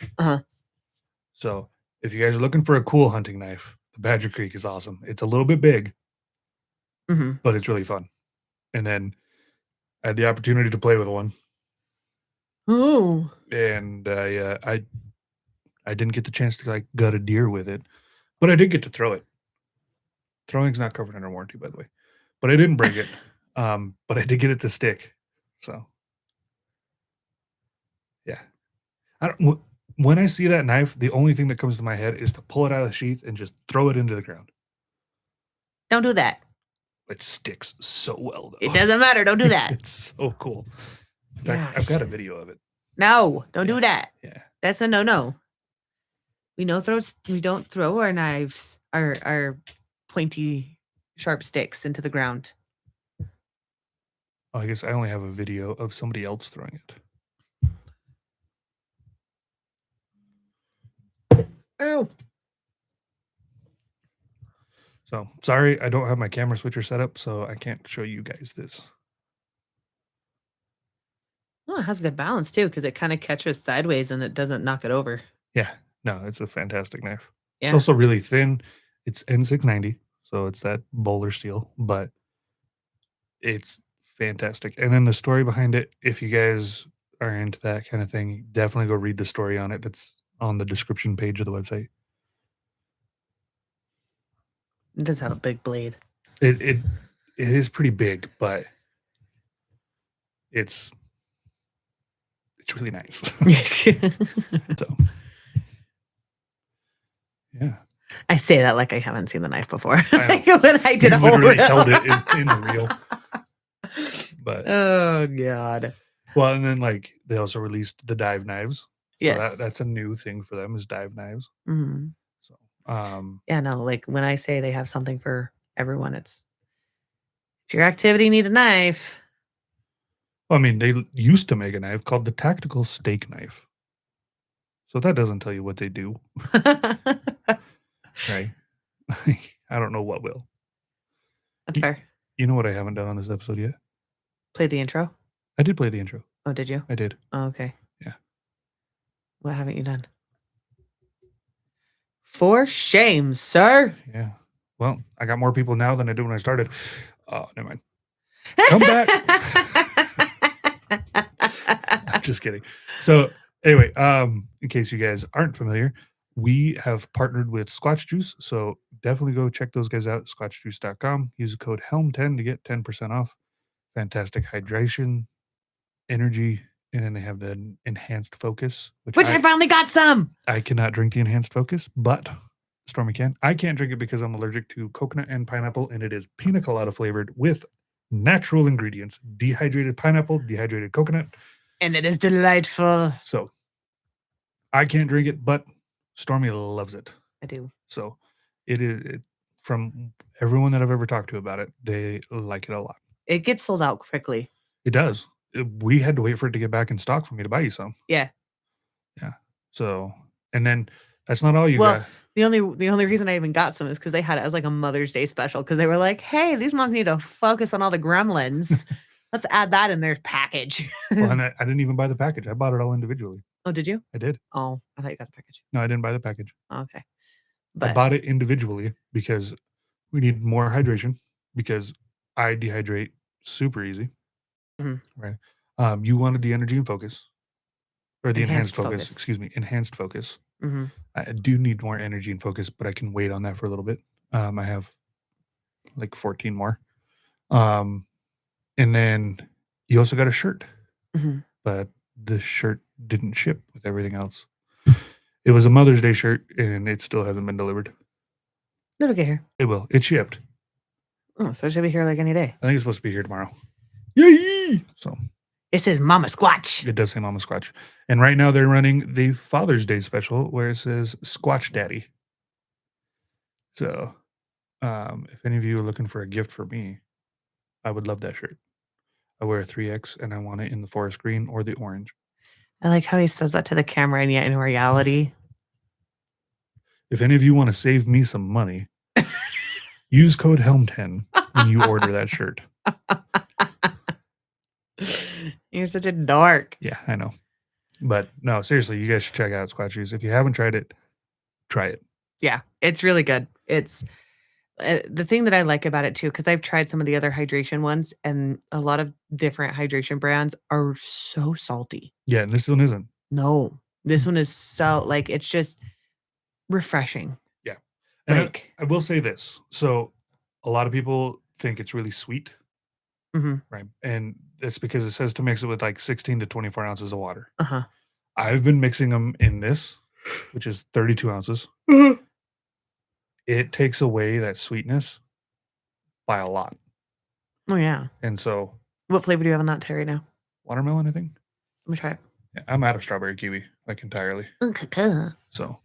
So if you guys are looking for a cool hunting knife, the Badger Creek is awesome. It's a little bit big, but it's really fun. And then I had the opportunity to play with one. Oh. And I didn't get the chance to like gut a deer with it, but I did get to throw it. Throwing's not covered under warranty, by the way, but I didn't break it. But I did get it to stick. So yeah, when I see that knife, the only thing that comes to my head is to pull it out of the sheath and just throw it into the ground. Don't do that. It sticks so well, though. It doesn't matter. Don't do that. It's so cool. In fact, I've Gosh. got a video of it. No, don't do Yeah. that. Yeah. That's a no. We don't throw our knives, our pointy, sharp sticks into the ground. Oh, I guess I only have a video of somebody else throwing it. Oh. So sorry, I don't have my camera switcher set up, so I can't show you guys this. Oh, it has good balance too, because it kind of catches sideways and it doesn't knock it over. Yeah, no, it's a fantastic knife. Yeah. It's also really thin. It's N690, so it's that bowler steel, but it's fantastic. And then the story behind it, if you guys are into that kind of thing, definitely go read the story on it. That's on the description page of the website. It does have a big blade. It is pretty big, but it's really nice. So, yeah. I say that like I haven't seen the knife before. I Like when I did You a whole literally reel. held it in the reel. But Oh God. well, and then like they also released the dive knives. So Yes. that's a new thing for them is dive knives. Mhm. So Yeah, no, like when I say they have something for everyone, it's if your activity need a knife. well, I mean, they used to make a knife called the tactical steak knife. So that doesn't tell you what they do, right? I don't know what will. That's fair. You know what I haven't done on this episode yet? Played the intro? I did play the intro. Oh, did you? I did. Oh, okay. Yeah. What haven't you done? For shame, sir. Yeah. Well, I got more people now than I did when I started. Oh, never mind. Come back. Just kidding. So anyway, in case you guys aren't familiar, we have partnered with Squatch Juice. So definitely go check those guys out, squatchjuice.com. Use the code HELM10 to get 10% off. Fantastic hydration, energy, and then they have the enhanced focus, Which I finally got some. I cannot drink the enhanced focus, but Stormy can. I can't drink it because I'm allergic to coconut and pineapple, and it is pina colada flavored with natural ingredients, dehydrated pineapple, dehydrated coconut. And it is delightful. So I can't drink it, but Stormy loves it. I do. So from everyone that I've ever talked to about it, they like it a lot. It gets sold out quickly. It does. We had to wait for it to get back in stock for me to buy you some. Yeah. Yeah. So, and then that's not all you Well, got. the only reason I even got some is because they had it as like a Mother's Day special because they were like, hey, these moms need to focus on all the gremlins. Let's add that in their package. Well, and I didn't even buy the package. I bought it all individually. Oh, did you? I did. Oh, I thought you got the package. No, I didn't buy the package. Oh, okay. I But bought it individually because we need more hydration because I dehydrate super easy. Mhm. Right. You wanted the energy and focus or the enhanced Enhanced focus. focus. Excuse me. Enhanced focus. mhm. I do need more energy and focus, but I can wait on that for a little bit. I have like 14 more. And then you also got a shirt, Mhm. but the shirt didn't ship with everything else. It was a Mother's Day shirt and it still hasn't been delivered. It'll get here. It will. It shipped. Oh, so it should be here like any day. I think it's supposed to be here tomorrow. Yay! So It says Mama Squatch. it does say Mama Squatch. And right now they're running the Father's Day special where it says Squatch Daddy. So if any of you are looking for a gift for me, I would love that shirt. I wear a 3X and I want it in the forest green or the orange. I like how he says that to the camera, and yet in reality, If any of you want to save me some money, use code HELM10 when you order that shirt. you're such a dork. Yeah, I know. But no, seriously, you guys should check out Squatch Juice. If you haven't tried it, try it. Yeah, it's really good. It's the thing that I like about it too, because I've tried some of the other hydration ones, and a lot of different hydration brands are so salty. Yeah, and this one isn't. No, this one is so like it's just refreshing. Yeah. And Like, I will say this. So a lot of people think it's really sweet, mhm, right? And it's because it says to mix it with like 16 to 24 ounces of water. uh-huh. I've been mixing them in this, which is 32 ounces. It takes away that sweetness by a lot. Oh, yeah. And so What flavor do you have on that Terry now? watermelon, I think. Let me try it. Yeah, I'm out of strawberry kiwi, like entirely. Okay. So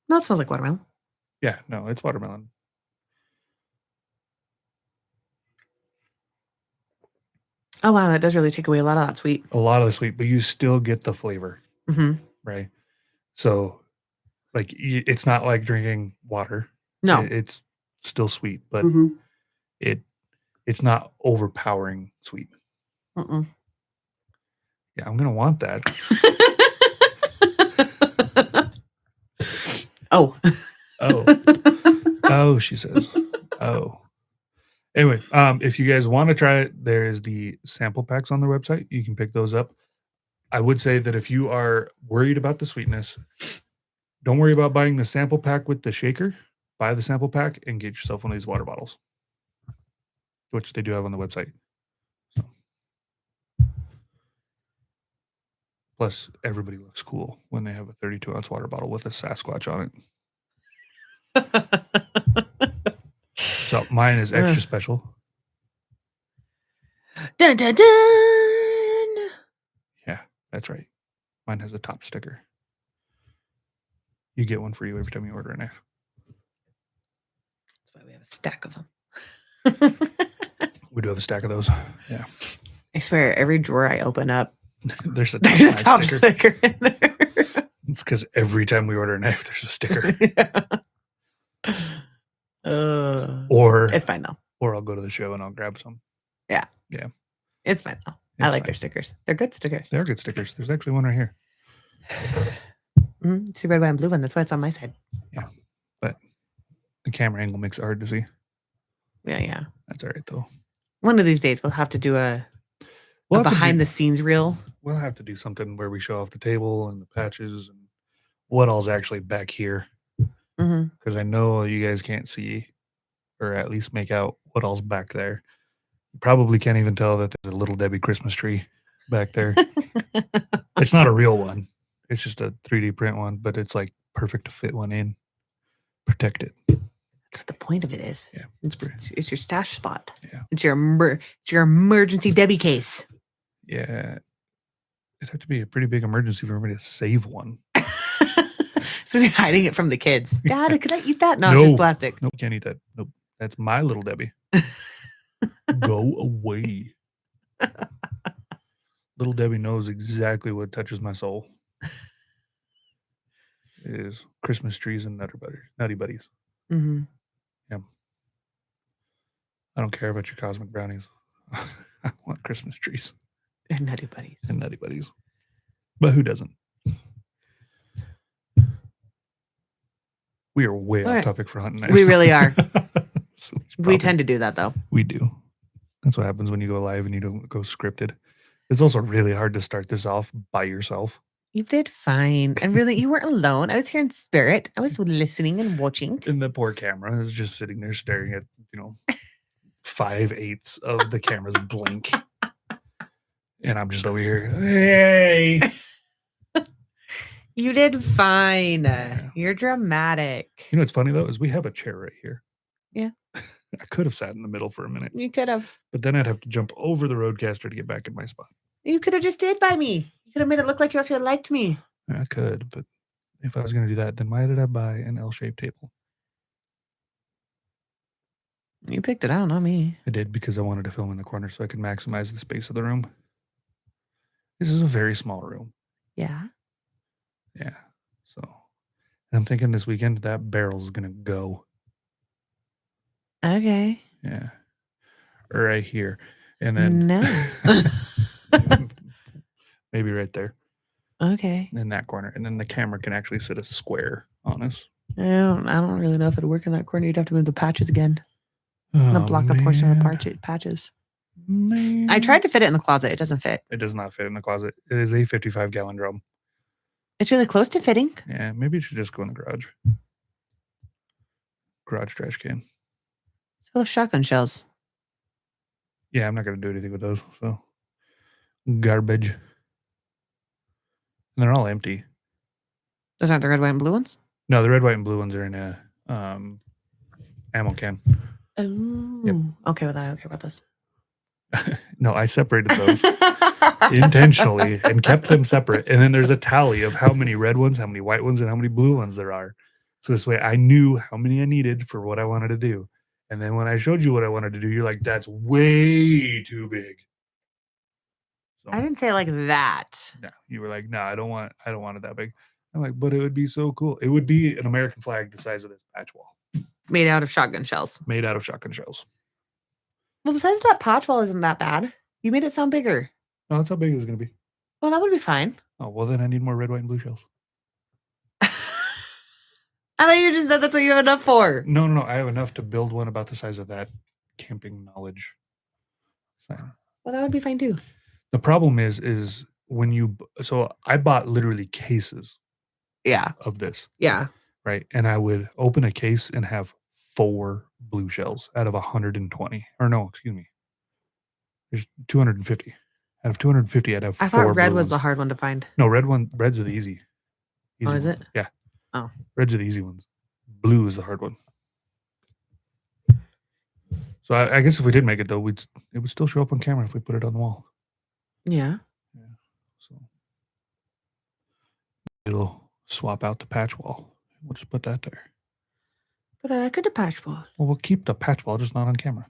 No, it smells like watermelon. yeah, no, it's watermelon. Oh, wow. That does really take away a lot of that sweet. A lot of the sweet, but you still get the flavor, Mm-hmm. right? So, like, it's not like drinking water. No. It's still sweet, but Mm-hmm. it's not overpowering sweet. Mm-mm. Yeah, I'm gonna want that. Oh. Oh, she says. Oh. Anyway, if you guys want to try it, there is the sample packs on their website. You can pick those up. I would say that if you are worried about the sweetness, don't worry about buying the sample pack with the shaker. Buy the sample pack and get yourself one of these water bottles, which they do have on the website. So. Plus, everybody looks cool when they have a 32-ounce water bottle with a Sasquatch on it. So mine is extra special. Dun, dun, dun. Yeah, that's right. Mine has a top sticker. You get one for you every time you order a knife. That's why we have a stack of them. We do have a stack of those. Yeah. I swear, every drawer I open up, there's a there's a top sticker. sticker in there. It's because every time we order a knife, there's a sticker. Or it's fine though. Or I'll go to the show and I'll grab some. Yeah. Yeah. It's fine though. I like their stickers. They're good stickers. They're good stickers. There's actually one right here. See red, white, and blue one. That's why it's on my side. Yeah. But the camera angle makes it hard to see. Yeah. That's all right though. One of these days we'll have to do a behind the scenes reel. We'll have to do something where we show off the table and the patches and what all's actually back here. Because I know you guys can't see or at least make out what all's back there. You probably can't even tell that there's a Little Debbie Christmas tree back there. It's not a real one. It's just a 3D print one, but it's like perfect to fit one in. Protect it. That's what the point of it is. Yeah, it's your stash spot. Yeah, it's your emergency Debbie case. Yeah, it'd have to be a pretty big emergency for everybody to save one. So you're hiding it from the kids. Dad, could I eat that? No, it's just plastic. Nope, can't eat that. Nope, that's my Little Debbie. Go away. Little Debbie knows exactly what touches my soul. It is Christmas trees and Nutty Buddies. Mm-hmm. Yeah. I don't care about your cosmic brownies. I want Christmas trees. And Nutty Buddies. And Nutty Buddies. But who doesn't? We are way off topic for hunting knives. We really are. We tend to do that, though. We do. That's what happens when you go live and you don't go scripted. It's also really hard to start this off by yourself. You did fine. And really, you weren't alone. I was here in spirit. I was listening and watching. And the poor camera is just sitting there staring at, 5/8 of the camera's blink. And I'm just over here. Hey. You did fine. Yeah. You're dramatic. You know what's funny, though, is we have a chair right here. Yeah. I could have sat in the middle for a minute. You could have. But then I'd have to jump over the roadcaster to get back in my spot. You could have just stayed by me. You could have made it look like you actually liked me. I could, but if I was going to do that, then why did I buy an L-shaped table? You picked it out, not me. I did because I wanted to film in the corner so I could maximize the space of the room. This is a very small room. Yeah. Yeah. So I'm thinking this weekend that barrel's going to go. Okay. Yeah. Right here. And then no. Maybe right there. Okay. In that corner. And then the camera can actually sit a square on us. I don't really know if it'd work in that corner. You'd have to move the patches again. Block a portion of the patches. Man. I tried to fit it in the closet. It doesn't fit. It does not fit in the closet. It is a 55-gallon drum. It's really close to fitting. Yeah, maybe it should just go in the garage. Garage trash can. It's full of shotgun shells. Yeah, I'm not going to do anything with those. So, garbage. And they're all empty. Those aren't the red, white, and blue ones? No, the red, white, and blue ones are in a ammo can. Oh, okay with that. I don't care about this. No, I separated those intentionally and kept them separate. And then there's a tally of how many red ones, how many white ones, and how many blue ones there are. So this way I knew how many I needed for what I wanted to do. And then when I showed you what I wanted to do, you're like, that's way too big. So I didn't say it like that. no, you were like, no, I don't want it that big. I'm like, but it would be so cool. It would be an American flag the size of this patch wall, Made out of shotgun shells. made out of shotgun shells. Well, the size of that patch wall isn't that bad. You made it sound bigger. No, that's how big it was gonna be. Well, that would be fine. Oh, well then I need more red, white, and blue shells. I thought you just said that's what you have enough for. No. I have enough to build one about the size of that camping knowledge sign. Well, that would be fine too. The problem is when you so I bought literally cases Yeah. of this, Yeah. right? And I would open a case and have 4 blue shells out of 120. Or no, excuse me. There's 250. Out of 250, I'd have I 4 thought red blue was the ones. hard one to find. No, reds are the easy. Oh, is ones. it? Yeah. Oh. Reds are the easy ones. Blue is the hard one. So I guess if we did make it though, it would still show up on camera if we put it on the wall. Yeah. Yeah. So it'll swap out the patch wall. We'll just put that there. But I like it a patch wall. Well, we'll keep the patch wall, just not on camera.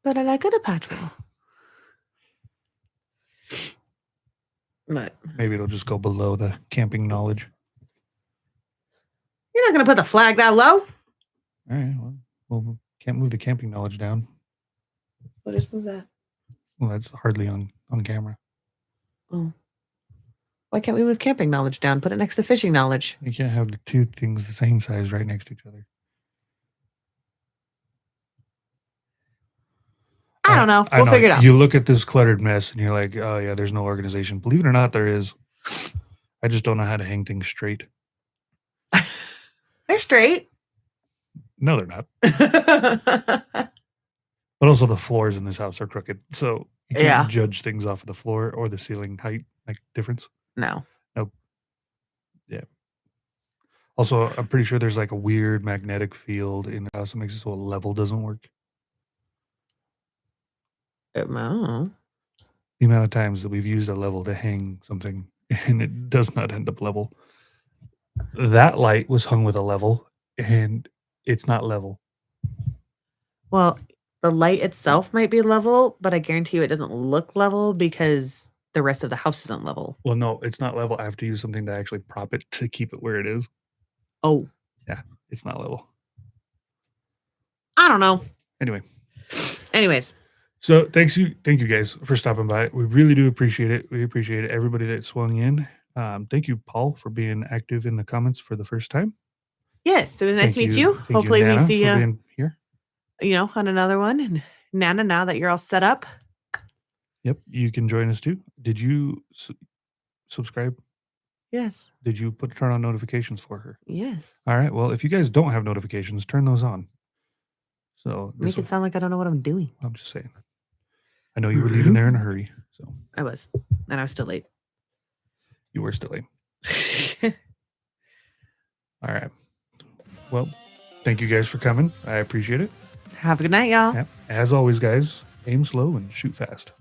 But I like it a patch wall. But Maybe it'll just go below the camping knowledge. you're not gonna put the flag that low. All right. Well, we can't move the camping knowledge down. We'll just move that. Well, that's hardly on camera. Oh. Why can't we move camping knowledge down? Put it next to fishing knowledge. You can't have the two things the same size right next to each other. I don't know. We'll know. figure it out. You look at this cluttered mess and you're like, oh yeah, there's no organization. Believe it or not, there is. I just don't know how to hang things straight. They're straight. No, they're not. But also the floors in this house are crooked. So you can't Yeah. judge things off of the floor or the ceiling height, like difference. No. Yeah. Also, I'm pretty sure there's like a weird magnetic field in the house that makes it so a level doesn't work. Oh. The amount of times that we've used a level to hang something and it does not end up level. That light was hung with a level and it's not level. Well, the light itself might be level, but I guarantee you it doesn't look level because the rest of the house isn't level. Well, no, it's not level. I have to use something to actually prop it to keep it where it is. Oh. Yeah, it's not level. I don't know. Anyway. Anyways. So thank you guys for stopping by. We really do appreciate it. We appreciate everybody that swung in. Thank you, Paul, for being active in the comments for the first time. Yes, it was nice to meet you. Thank Hopefully we Nana, see for you, being here. On another one. And Nana, now that you're all set up. Yep, you can join us too. Did you subscribe? Yes. Did you turn on notifications for her? Yes. All right. Well, if you guys don't have notifications, turn those on. So Make it sound like I don't know what I'm doing. I'm just saying. I know you were leaving there in a hurry, so I was. And I was still late. you were still late. All right. Well, thank you guys for coming. I appreciate it. Have a good night, y'all. Yep. As always, guys, aim slow and shoot fast.